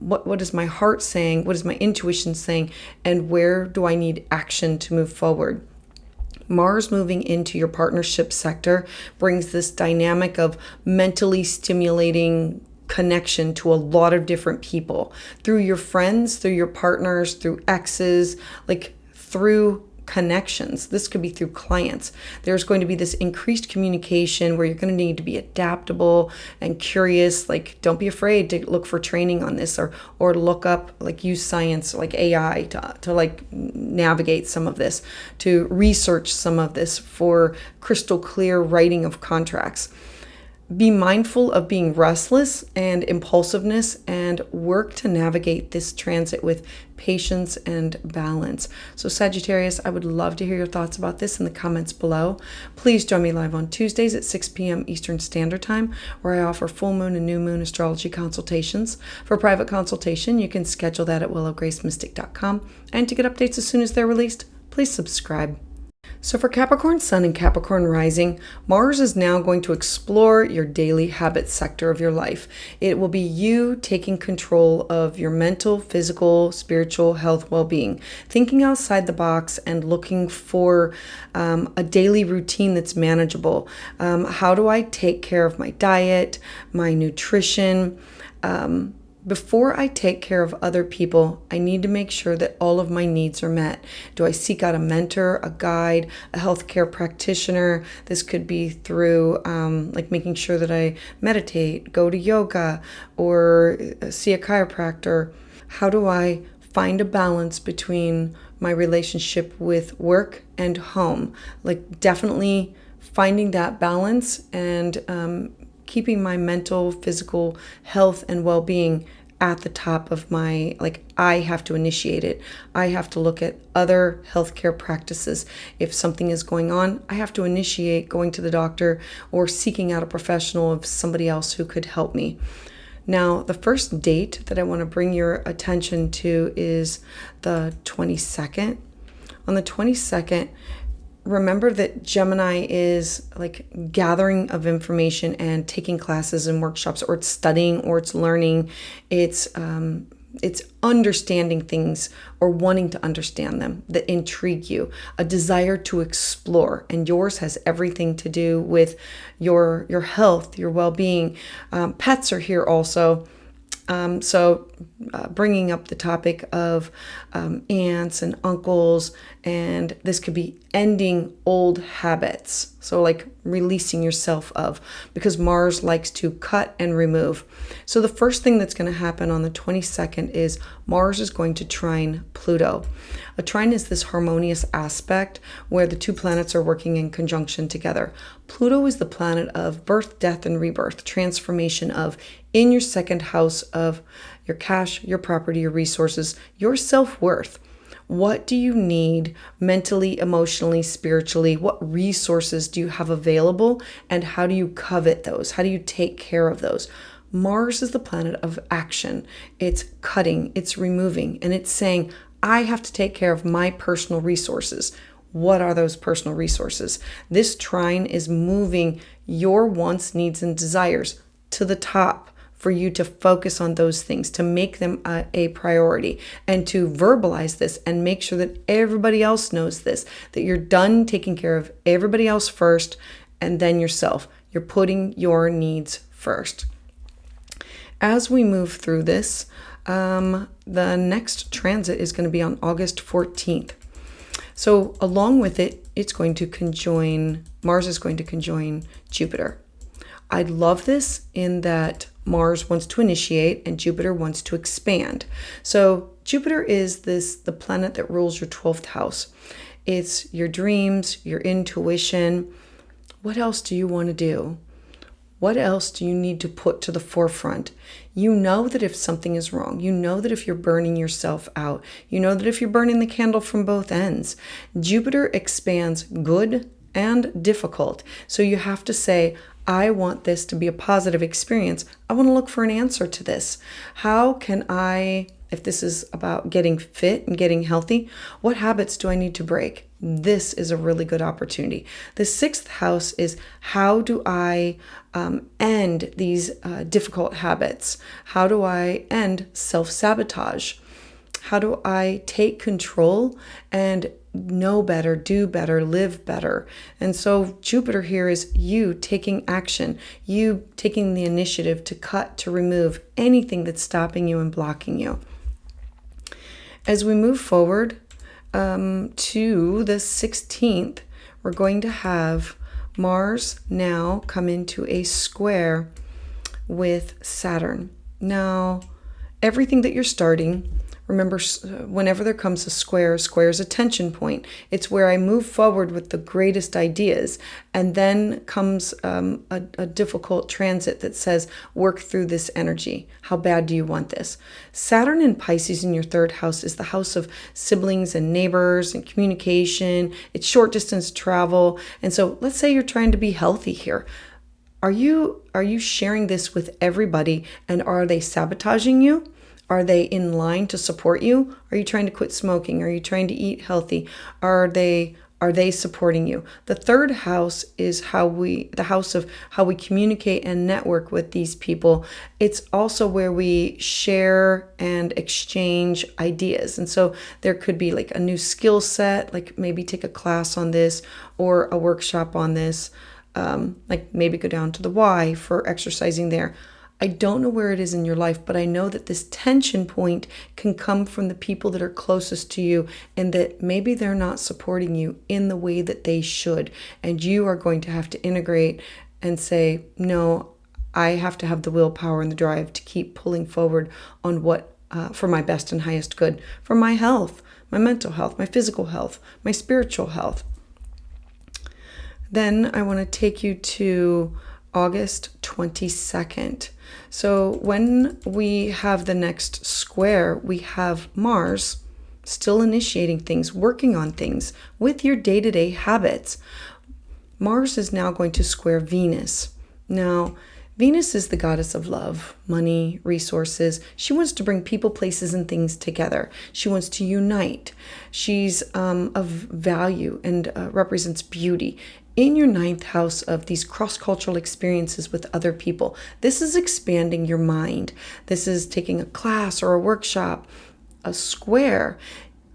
what is my heart saying? What is my intuition saying? And where do I need action to move forward? Mars moving into your partnership sector brings this dynamic of mentally stimulating connection to a lot of different people, through your friends, through your partners, through exes, like through connections. This could be through clients. There's going to be this increased communication where you're going to need to be adaptable and curious. Like, don't be afraid to look for training on this, or look up, like, use science, like AI to like navigate some of this, to research some of this for crystal clear writing of contracts. Be mindful of being restless and impulsiveness, and work to navigate this transit with patience and balance. So Sagittarius, I would love to hear your thoughts about this in the comments below. Please join me live on Tuesdays at 6 p.m. Eastern Standard Time, where I offer full moon and new moon astrology consultations. For private consultation, you can schedule that at willowgracemystic.com. And to get updates as soon as they're released, please subscribe. So for Capricorn Sun and Capricorn Rising, Mars is now going to explore your daily habit sector of your life. It will be you taking control of your mental, physical, spiritual health, well-being, thinking outside the box and looking for a daily routine that's manageable. How do I take care of my diet, my nutrition? Before I take care of other people, I need to make sure that all of my needs are met. Do I seek out a mentor, a guide, a healthcare practitioner? This could be through like making sure that I meditate, go to yoga, or see a chiropractor. How do I find a balance between my relationship with work and home? Like, definitely finding that balance and keeping my mental, physical health and well-being at the top of my, I have to initiate it. I have to look at other healthcare practices. If something is going on, I have to initiate going to the doctor or seeking out a professional of somebody else who could help me. Now, the first date that I want to bring your attention to is the 22nd. On the 22nd, remember that Gemini is like gathering of information and taking classes and workshops, or it's studying, or it's learning. It's understanding things or wanting to understand them that intrigue you, a desire to explore. And yours has everything to do with your health, your well-being. Pets are here also. So bringing up the topic of aunts and uncles, and this could be ending old habits. So like releasing yourself of, because Mars likes to cut and remove. So the first thing that's going to happen on the 22nd is Mars is going to trine Pluto. A trine is this harmonious aspect where the two planets are working in conjunction together. Pluto is the planet of birth, death, and rebirth, transformation of in your second house of your cash, your property, your resources, your self-worth. What do you need mentally, emotionally, spiritually? What resources do you have available? And how do you covet those? How do you take care of those? Mars is the planet of action. It's cutting, it's removing, and it's saying, I have to take care of my personal resources. What are those personal resources? This trine is moving your wants, needs, and desires to the top for you to focus on those things, to make them a priority, and to verbalize this and make sure that everybody else knows this, that you're done taking care of everybody else first and then yourself. You're putting your needs first. As we move through this, the next transit is going to be on August 14th. So along with it, Mars is going to conjoin Jupiter. I love this in that Mars wants to initiate and Jupiter wants to expand. So Jupiter is the planet that rules your 12th house. It's your dreams, your intuition. What else do you want to do? What else do you need to put to the forefront? You know that if something is wrong, you know that if you're burning yourself out, you know that if you're burning the candle from both ends. Jupiter expands good and difficult. So you have to say, I want this to be a positive experience. I want to look for an answer to this. How can I, if this is about getting fit and getting healthy, what habits do I need to break? This is a really good opportunity. The 6th house is, how do I end these difficult habits? How do I end self-sabotage? How do I take control and know better, do better, live better? And so Jupiter here is you taking action, you taking the initiative to cut, to remove anything that's stopping you and blocking you. As we move forward to the 16th, we're going to have Mars now come into a square with Saturn. Now, everything that you're starting, remember, whenever there comes a square is a tension point. It's where I move forward with the greatest ideas, and then comes a difficult transit that says, work through this energy. How bad do you want this? Saturn in Pisces in your 3rd house is the house of siblings and neighbors and communication. It's short distance travel. And so let's say you're trying to be healthy here. Are you sharing this with everybody, and are they sabotaging you? Are they in line to support you? Are you trying to quit smoking? Are you trying to eat healthy? Are they supporting you? The 3rd house is the house of how we communicate and network with these people. It's also where we share and exchange ideas. And so there could be like a new skill set, like maybe take a class on this or a workshop on this, like maybe go down to the Y for exercising there. I don't know where it is in your life, but I know that this tension point can come from the people that are closest to you, and that maybe they're not supporting you in the way that they should. And you are going to have to integrate and say, no, I have to have the willpower and the drive to keep pulling forward on what, for my best and highest good, for my health, my mental health, my physical health, my spiritual health. Then I want to take you to August 22nd. So when we have the next square, we have Mars still initiating things, working on things with your day-to-day habits. Mars is now going to square Venus. Now, Venus is the goddess of love, money, resources. She wants to bring people, places, and things together. She wants to unite. She's of value and represents beauty. In your ninth house of these cross-cultural experiences with other people, this is expanding your mind. This is taking a class or a workshop. A square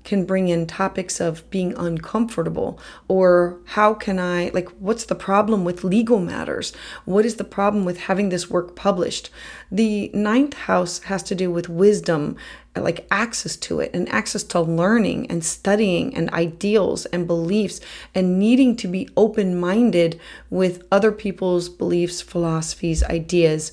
can bring in topics of being uncomfortable, or how can I, like, what's the problem with legal matters? What is the problem with having this work published? The ninth house has to do with wisdom, like access to it and access to learning and studying and ideals and beliefs and needing to be open-minded with other people's beliefs, philosophies, ideas.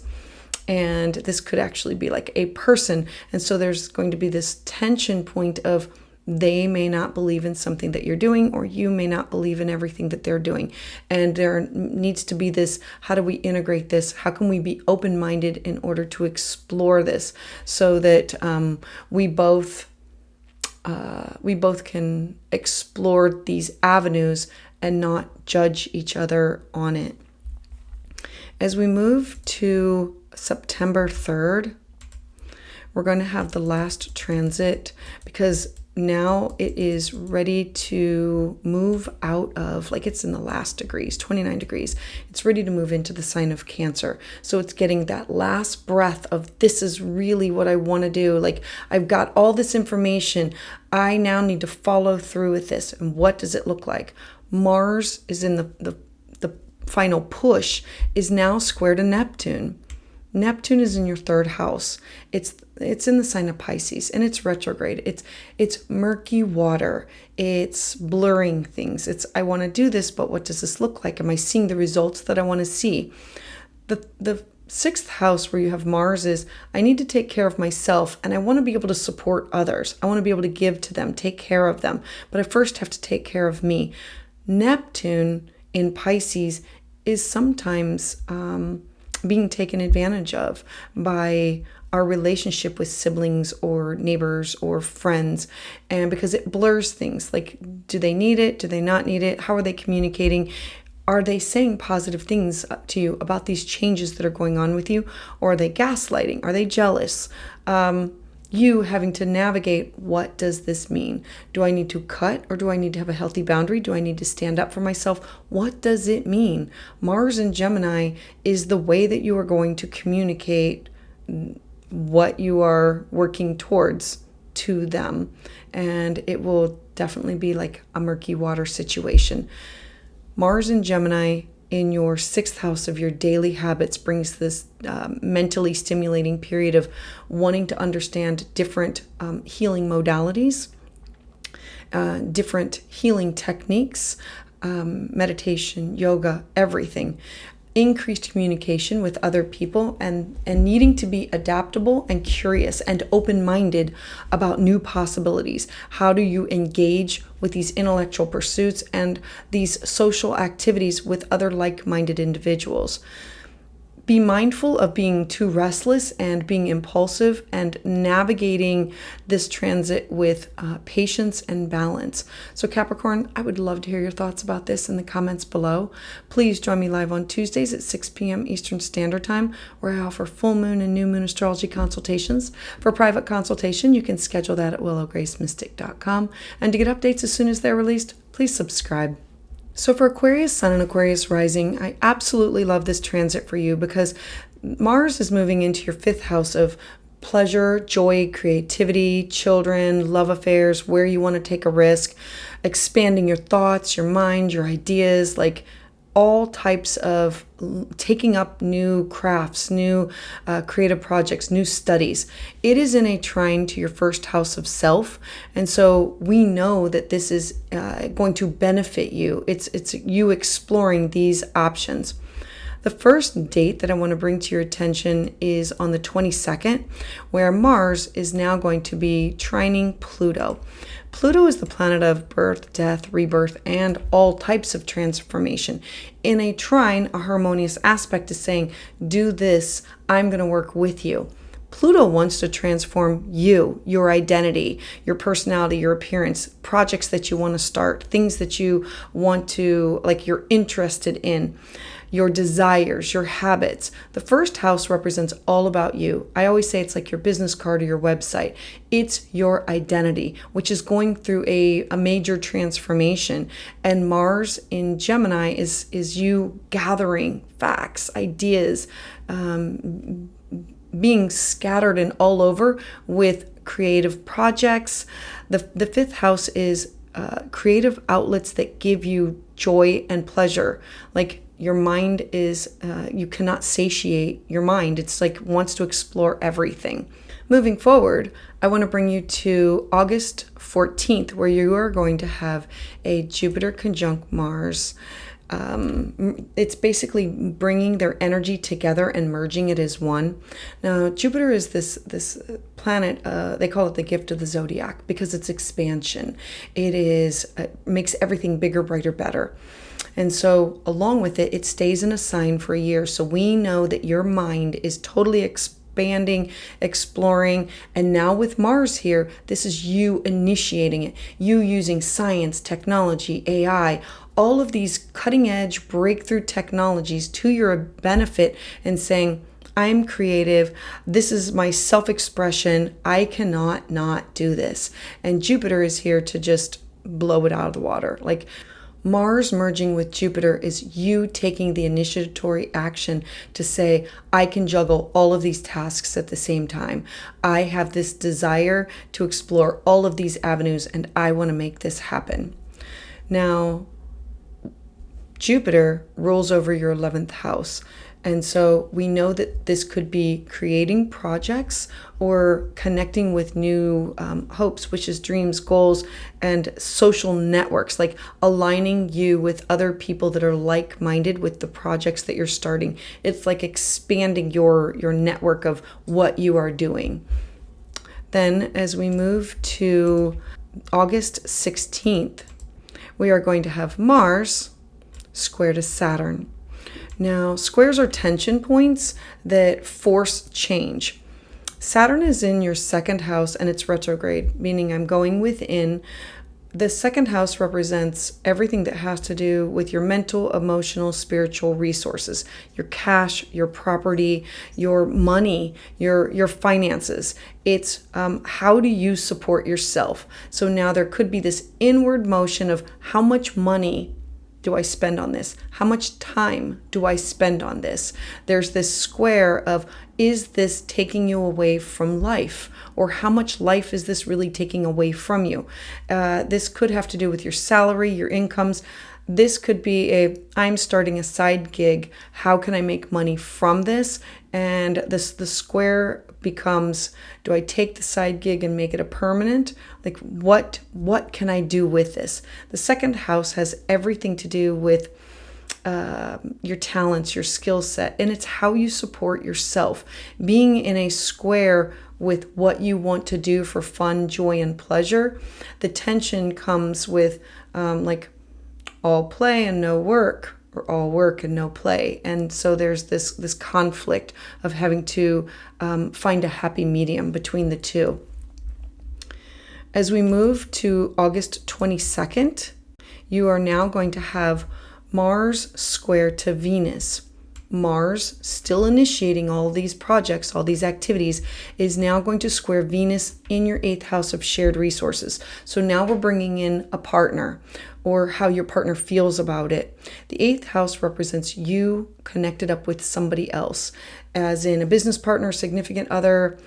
And this could actually be like a person. And so there's going to be this tension point of they may not believe in something that you're doing, or you may not believe in everything that they're doing. And there needs to be this, how do we integrate this? How can we be open-minded in order to explore this so that we both can explore these avenues and not judge each other on it. As we move to September 3rd, we're going to have the last transit, because now it is ready to move out of, like, it's in the last degrees, 29 degrees. It's ready to move into the sign of Cancer. So it's getting that last breath of, this is really what I want to do. Like, I've got all this information. I now need to follow through with this. And what does it look like? Mars is in the final push, is now square to Neptune. Neptune is in your third house. It's in the sign of Pisces, and it's retrograde. It's murky water. It's blurring things. It's, I want to do this, but what does this look like? Am I seeing the results that I want to see? The sixth house where you have Mars is, I need to take care of myself, and I want to be able to support others. I want to be able to give to them, take care of them, but I first have to take care of me. Neptune in Pisces is sometimes being taken advantage of by our relationship with siblings or neighbors or friends, and because it blurs things, like, do they need it? Do they not need it? How are they communicating? Are they saying positive things to you about these changes that are going on with you? Or are they gaslighting? Are they jealous? You having to navigate, what does this mean? Do I need to cut, or do I need to have a healthy boundary? Do I need to stand up for myself? What does it mean? Mars in Gemini is the way that you are going to communicate what you are working towards to them. And it will definitely be like a murky water situation. Mars in Gemini in your sixth house of your daily habits brings this mentally stimulating period of wanting to understand different healing modalities, different healing techniques, meditation, yoga, everything. Increased communication with other people, and needing to be adaptable and curious and open-minded about new possibilities. How do you engage with these intellectual pursuits and these social activities with other like-minded individuals? Be mindful of being too restless and being impulsive, and navigating this transit with patience and balance. So Capricorn, I would love to hear your thoughts about this in the comments below. Please join me live on Tuesdays at 6 p.m. Eastern Standard Time, where I offer full moon and new moon astrology consultations. For private consultation, you can schedule that at willowgracemystic.com. And to get updates as soon as they're released, please subscribe. So for Aquarius Sun and Aquarius Rising, I absolutely love this transit for you, because Mars is moving into your fifth house of pleasure, joy, creativity, children, love affairs, where you want to take a risk, expanding your thoughts, your mind, your ideas, like all types of taking up new crafts, new creative projects, new studies. It is in a trine to your first house of self. And so we know that this is going to benefit you. It's you exploring these options. The first date that I want to bring to your attention is on the 22nd, where Mars is now going to be trining Pluto. Pluto is the planet of birth, death, rebirth, and all types of transformation. In a trine, a harmonious aspect is saying, do this, I'm going to work with you. Pluto wants to transform you, your identity, your personality, your appearance, projects that you want to start, things that you want to, like you're interested in, your desires, your habits. The first house represents all about you. I always say it's like your business card or your website. It's your identity, which is going through a major transformation. And Mars in Gemini is you gathering facts, ideas, being scattered and all over with creative projects. The fifth house is creative outlets that give you joy and pleasure. Like your mind is, you cannot satiate your mind. It's like wants to explore everything. Moving forward, I want to bring you to August 14th, where you are going to have a Jupiter conjunct Mars. It's basically bringing their energy together and merging it as one. Now, Jupiter is this planet, they call it the gift of the zodiac because it's expansion. It makes everything bigger, brighter, better. And so along with it, it stays in a sign for a year. So we know that your mind is totally expanding, exploring. And now with Mars here, this is you initiating it, you using science, technology, AI, all of these cutting edge breakthrough technologies to your benefit and saying, I'm creative. This is my self-expression. I cannot not do this. And Jupiter is here to just blow it out of the water. Like Mars merging with Jupiter is you taking the initiatory action to say, I can juggle all of these tasks at the same time. I have this desire to explore all of these avenues and I want to make this happen. Now, Jupiter rules over your 11th house. And so we know that this could be creating projects or connecting with new hopes, wishes, dreams, goals, and social networks, like aligning you with other people that are like-minded with the projects that you're starting. It's like expanding your network of what you are doing. Then as we move to August 16th, we are going to have Mars square to Saturn. Now, squares are tension points that force change. Saturn is in your second house and it's retrograde, meaning I'm going within. The second house represents everything that has to do with your mental, emotional, spiritual resources, your cash, your property, your money, your finances. It's how do you support yourself? So now there could be this inward motion of how much money do I spend on this? How much time do I spend on this? There's this square of, is this taking you away from life? Or how much life is this really taking away from you? This could have to do with your salary, your incomes. This could be I'm starting a side gig. How can I make money from this? And the square becomes, do I take the side gig and make it a permanent? Like what can I do with this? The second house has everything to do with your talents, your skill set, and it's how you support yourself. Being in a square with what you want to do for fun, joy, and pleasure. The tension comes with like all play and no work, or all work and no play. And so there's this conflict of having to find a happy medium between the two. As we move to August 22nd, you are now going to have Mars square to Venus. Mars, still initiating all these projects, all these activities, is now going to square Venus in your 8th house of shared resources. So now we're bringing in a partner, or how your partner feels about it. The 8th house represents you connected up with somebody else, as in a business partner, significant other,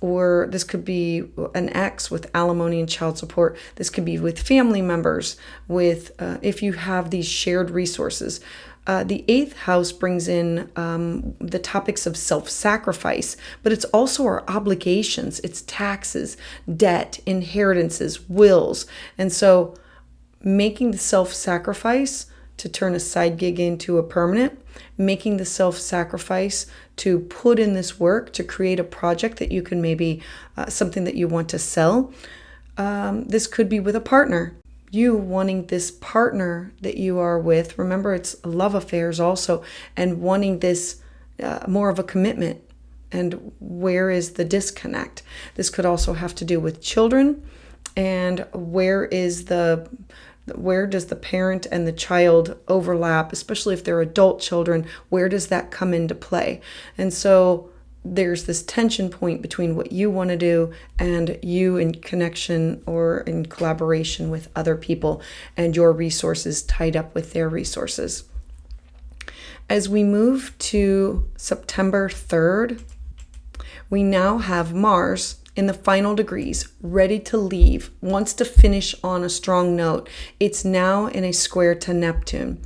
or this could be an ex with alimony and child support. This could be with family members, with if you have these shared resources. The 8th house brings in the topics of self-sacrifice, but it's also our obligations. It's taxes, debt, inheritances, wills. And so making the self-sacrifice to turn a side gig into a permanent, making the self-sacrifice to put in this work to create a project that you can maybe, something that you want to sell. This could be with a partner. You wanting this partner that you are with, remember it's love affairs also, and wanting this more of a commitment, and where is the disconnect? This could also have to do with children, and where does the parent and the child overlap, especially if they're adult children? Where does that come into play? And so there's this tension point between what you want to do and you in connection or in collaboration with other people, and your resources tied up with their resources. As we move to September 3rd, we now have Mars in the final degrees, ready to leave, wants to finish on a strong note. It's now in a square to Neptune.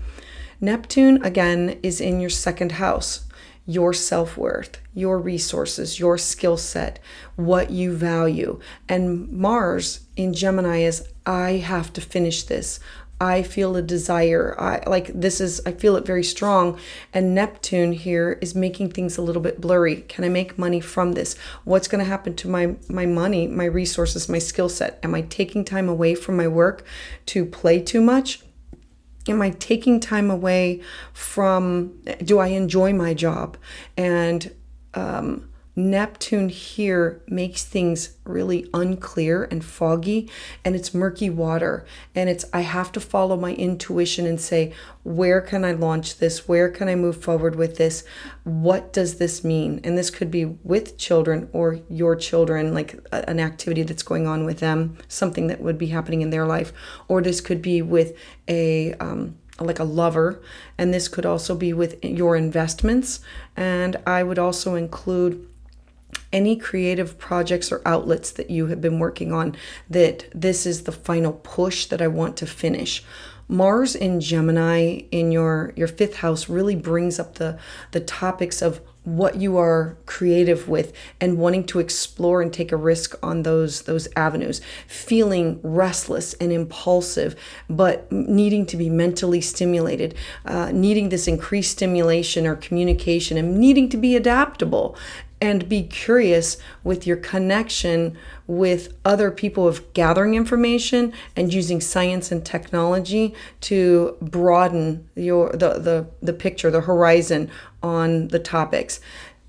Neptune, again, is in your second house. Your self-worth, your resources, your skill set, what you value. And Mars in Gemini is, I have to finish this. I feel a desire. I feel it very strong. And Neptune here is making things a little bit blurry. Can I make money from this? What's going to happen to my money, my resources, my skill set? Am I taking time away from my work to play too much? Am I taking time away do I enjoy my job? And Neptune here makes things really unclear and foggy, and it's murky water. And I have to follow my intuition and say, where can I launch this? Where can I move forward with this? What does this mean? And this could be with children or your children, like an activity that's going on with them, something that would be happening in their life. Or this could be with like a lover, and this could also be with your investments. And I would also include any creative projects or outlets that you have been working on, that this is the final push that I want to finish. Mars in Gemini in your fifth house really brings up the topics of what you are creative with and wanting to explore and take a risk on those avenues, feeling restless and impulsive, but needing to be mentally stimulated, needing this increased stimulation or communication, and needing to be adaptable and be curious with your connection with other people, of gathering information and using science and technology to broaden the picture, the horizon on the topics.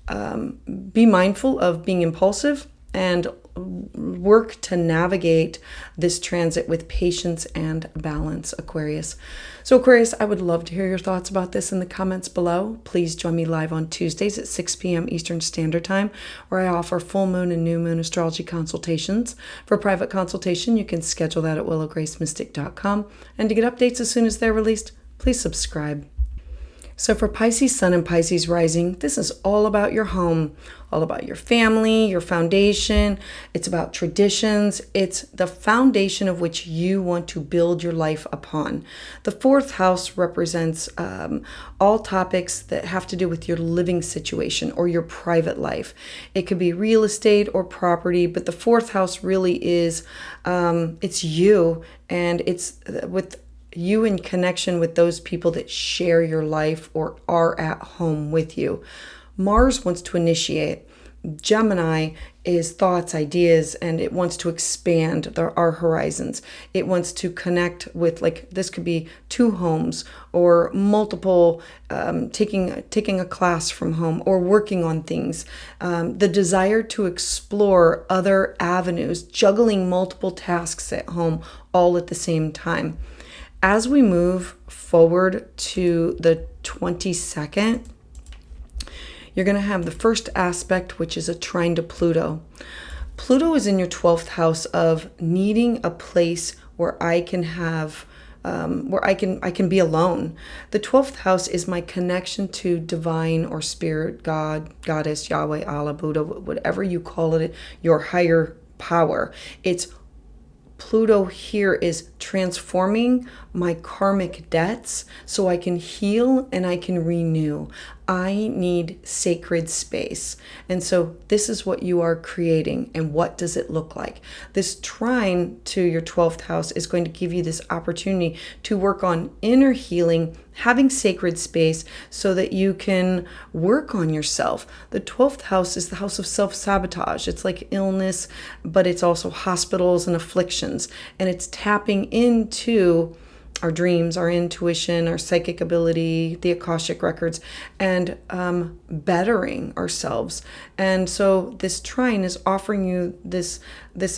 Be mindful of being impulsive and work to navigate this transit with patience and balance, Aquarius. So Aquarius, I would love to hear your thoughts about this in the comments below. Please join me live on Tuesdays at 6 p.m. Eastern Standard Time, where I offer full moon and new moon astrology consultations. For private consultation, you can schedule that at willowgracemystic.com. And to get updates as soon as they're released, please subscribe. So for Pisces Sun and Pisces Rising, this is all about your home, all about your family, your foundation. It's about traditions. It's the foundation of which you want to build your life upon. The fourth house represents all topics that have to do with your living situation or your private life. It could be real estate or property, but the fourth house really is, it's you, and it's with you in connection with those people that share your life or are at home with you. Mars wants to initiate. Gemini is thoughts, ideas, and it wants to expand our horizons. It wants to connect with, like, this could be two homes or multiple, taking a class from home or working on things. The desire to explore other avenues, juggling multiple tasks at home all at the same time. As we move forward to the 22nd, you're going to have the first aspect, which is a trine to Pluto. Pluto is in your 12th house of needing a place where I can have, where I can be alone. The 12th house is my connection to divine or spirit, God, Goddess, Yahweh, Allah, Buddha, whatever you call it, your higher power. Pluto here is transforming my karmic debts so I can heal and I can renew. I need sacred space. And so this is what you are creating, and what does it look like? This trine to your 12th house is going to give you this opportunity to work on inner healing, having sacred space so that you can work on yourself. The 12th house is the house of self-sabotage. It's like illness, but it's also hospitals and afflictions. And it's tapping into our dreams, our intuition, our psychic ability, the Akashic records, and bettering ourselves. And so this trine is offering you this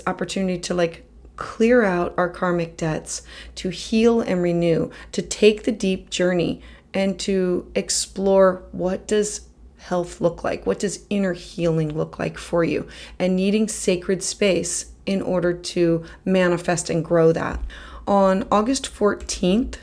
opportunity to like clear out our karmic debts, to heal and renew, to take the deep journey and to explore what does health look like? What does inner healing look like for you? And needing sacred space in order to manifest and grow that. On August 14th,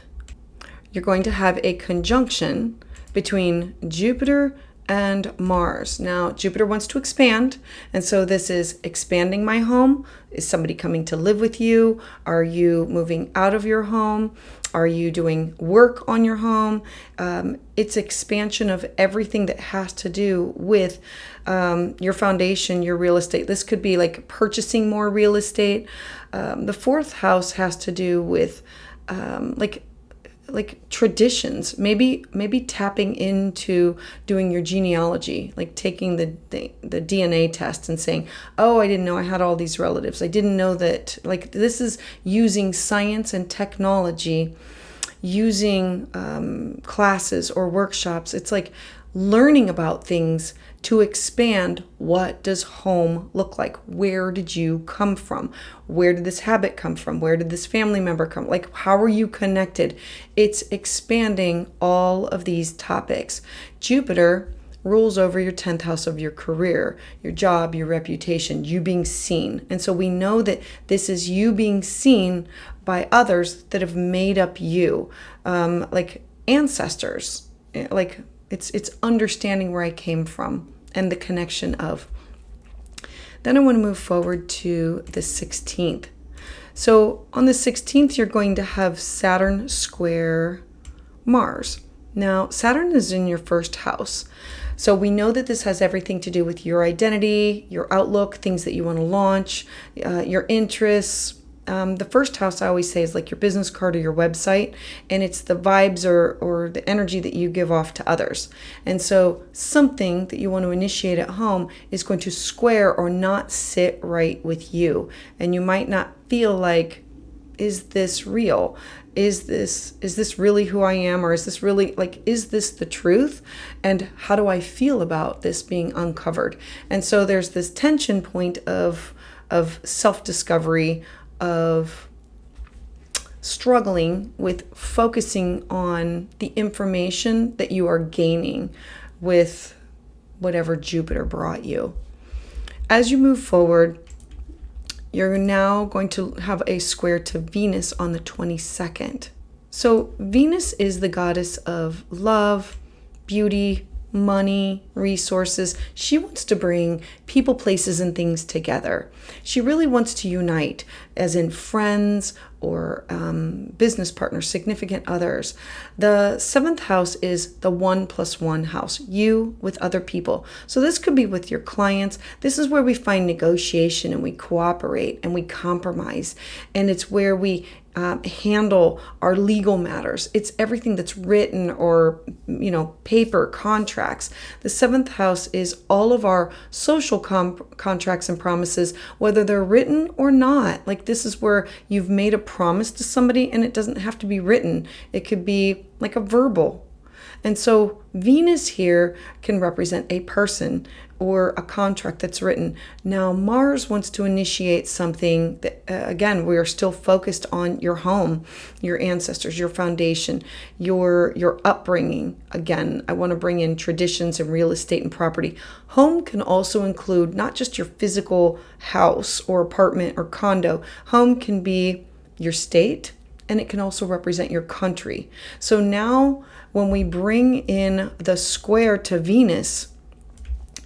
you're going to have a conjunction between Jupiter and Mars. Now, Jupiter wants to expand, and so this is expanding my home. Is somebody coming to live with you? Are you moving out of your home? Are you doing work on your home? It's expansion of everything that has to do with your foundation, your real estate. This could be like purchasing more real estate. The fourth house has to do with like traditions, maybe tapping into doing your genealogy, like taking the DNA test and saying, oh, I didn't know I had all these relatives. I didn't know that. Like, this is using science and technology, using classes or workshops. It's like learning about things to expand. What does home look like? Where did you come from? Where did this habit come from? Where did this family member come? Like, how are you connected? It's expanding all of these topics. Jupiter rules over your 10th house of your career, your job, your reputation, you being seen. And so we know that this is you being seen by others that have made up you, like ancestors, like it's understanding where I came from and the connection of. Then I want to move forward to the 16th. So on the 16th, you're going to have Saturn square Mars. Now, Saturn is in your first house. So we know that this has everything to do with your identity, your outlook, things that you want to launch, your interests. The first house, I always say, is like your business card or your website, and it's the vibes or the energy that you give off to others. And so something that you want to initiate at home is going to square or not sit right with you. And you might not feel like, is this real? Is this really who I am? Or is this really, like, is this the truth? And how do I feel about this being uncovered? And so there's this tension point of self-discovery, of struggling with focusing on the information that you are gaining with whatever Jupiter brought you. As you move forward, you're now going to have a square to Venus on the 22nd. So Venus is the goddess of love, beauty, money, resources. She wants to bring people, places, and things together. She really wants to unite, as in friends or business partners, significant others. The 7th house is the 1+1 house, you with other people. So this could be with your clients. This is where we find negotiation and we cooperate and we compromise. And it's where we handle our legal matters. It's everything that's written or, paper, contracts. The 7th house is all of our social contracts and promises, whether they're written or not. Like, this is where you've made a promise to somebody and it doesn't have to be written. It could be like a verbal. And so Venus here can represent a person or a contract that's written. Now, Mars wants to initiate something that, again, we are still focused on your home, your ancestors, your foundation, your upbringing. Again, I want to bring in traditions and real estate and property. Home can also include not just your physical house or apartment or condo. Home can be your state, and it can also represent your country. So now when we bring in the square to Venus,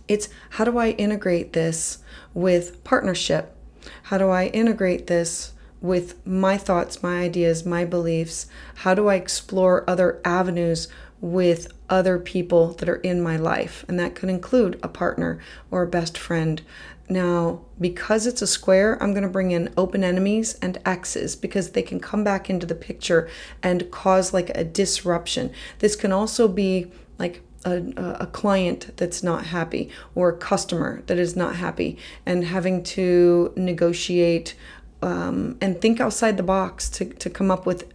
it's how do I integrate this with partnership? How do I integrate this with my thoughts, my ideas, my beliefs? How do I explore other avenues with other people that are in my life? And that could include a partner or a best friend. Now, because it's a square, I'm going to bring in open enemies and exes because they can come back into the picture and cause like a disruption. This can also be like a client that's not happy or a customer that is not happy and having to negotiate and think outside the box to come up with,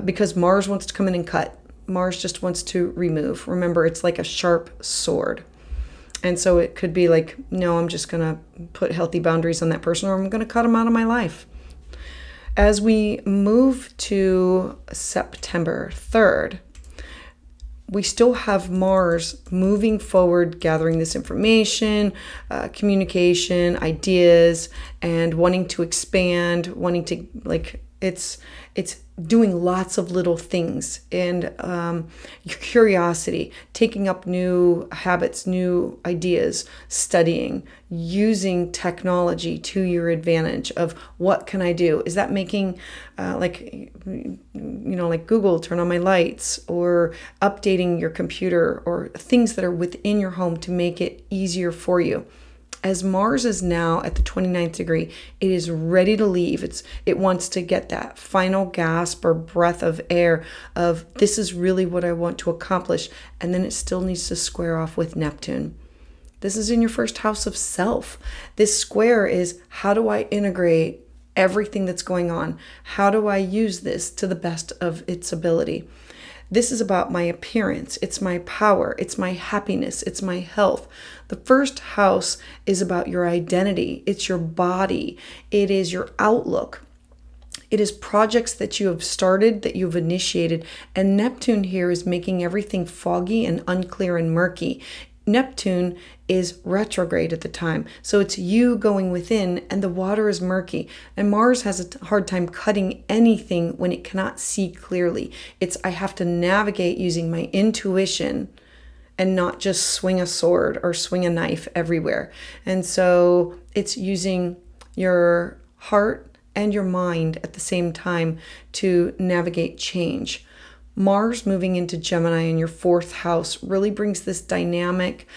because Mars wants to come in and cut. Mars just wants to remove. Remember, it's like a sharp sword. And so it could be like, no, I'm just going to put healthy boundaries on that person, or I'm going to cut them out of my life. As we move to September 3rd, we still have Mars moving forward, gathering this information, communication, ideas, and wanting to expand, wanting to, like, it's doing lots of little things, and your curiosity, taking up new habits, new ideas, studying, using technology to your advantage of what can I do? Is that making like Google, turn on my lights, or updating your computer, or things that are within your home to make it easier for you? As Mars is now at the 29th degree, it is ready to leave. It wants to get that final gasp or breath of air of, this is really what I want to accomplish. And then it still needs to square off with Neptune. This is in your first house of self. This square is, how do I integrate everything that's going on? How do I use this to the best of its ability? This is about my appearance. It's my power. It's my happiness. It's my health. The first house is about your identity. It's your body. It is your outlook. It is projects that you have started, that you've initiated. And Neptune here is making everything foggy and unclear and murky. Neptune is retrograde at the time. So it's you going within, and the water is murky. And Mars has a hard time cutting anything when it cannot see clearly. I have to navigate using my intuition and not just swing a sword or swing a knife everywhere. And so it's using your heart and your mind at the same time to navigate change. Mars moving into Gemini in your fourth house really brings this dynamic,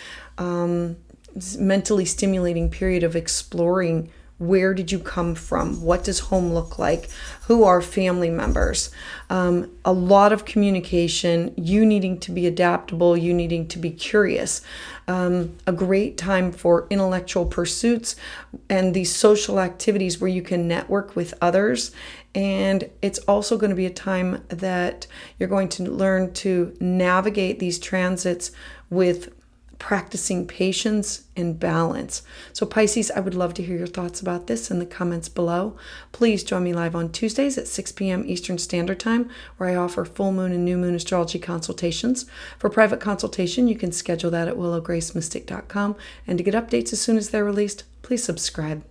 mentally stimulating period of exploring. Where did you come from? What does home look like? Who are family members? A lot of communication, you needing to be adaptable, you needing to be curious. A great time for intellectual pursuits and these social activities where you can network with others. And it's also going to be a time that you're going to learn to navigate these transits with practicing patience and balance. So Pisces, I would love to hear your thoughts about this in the comments below. Please join me live on Tuesdays at 6 p.m. Eastern Standard Time, where I offer full moon and new moon astrology consultations. For private consultation, you can schedule that at willowgracemystic.com. And to get updates as soon as they're released, please subscribe.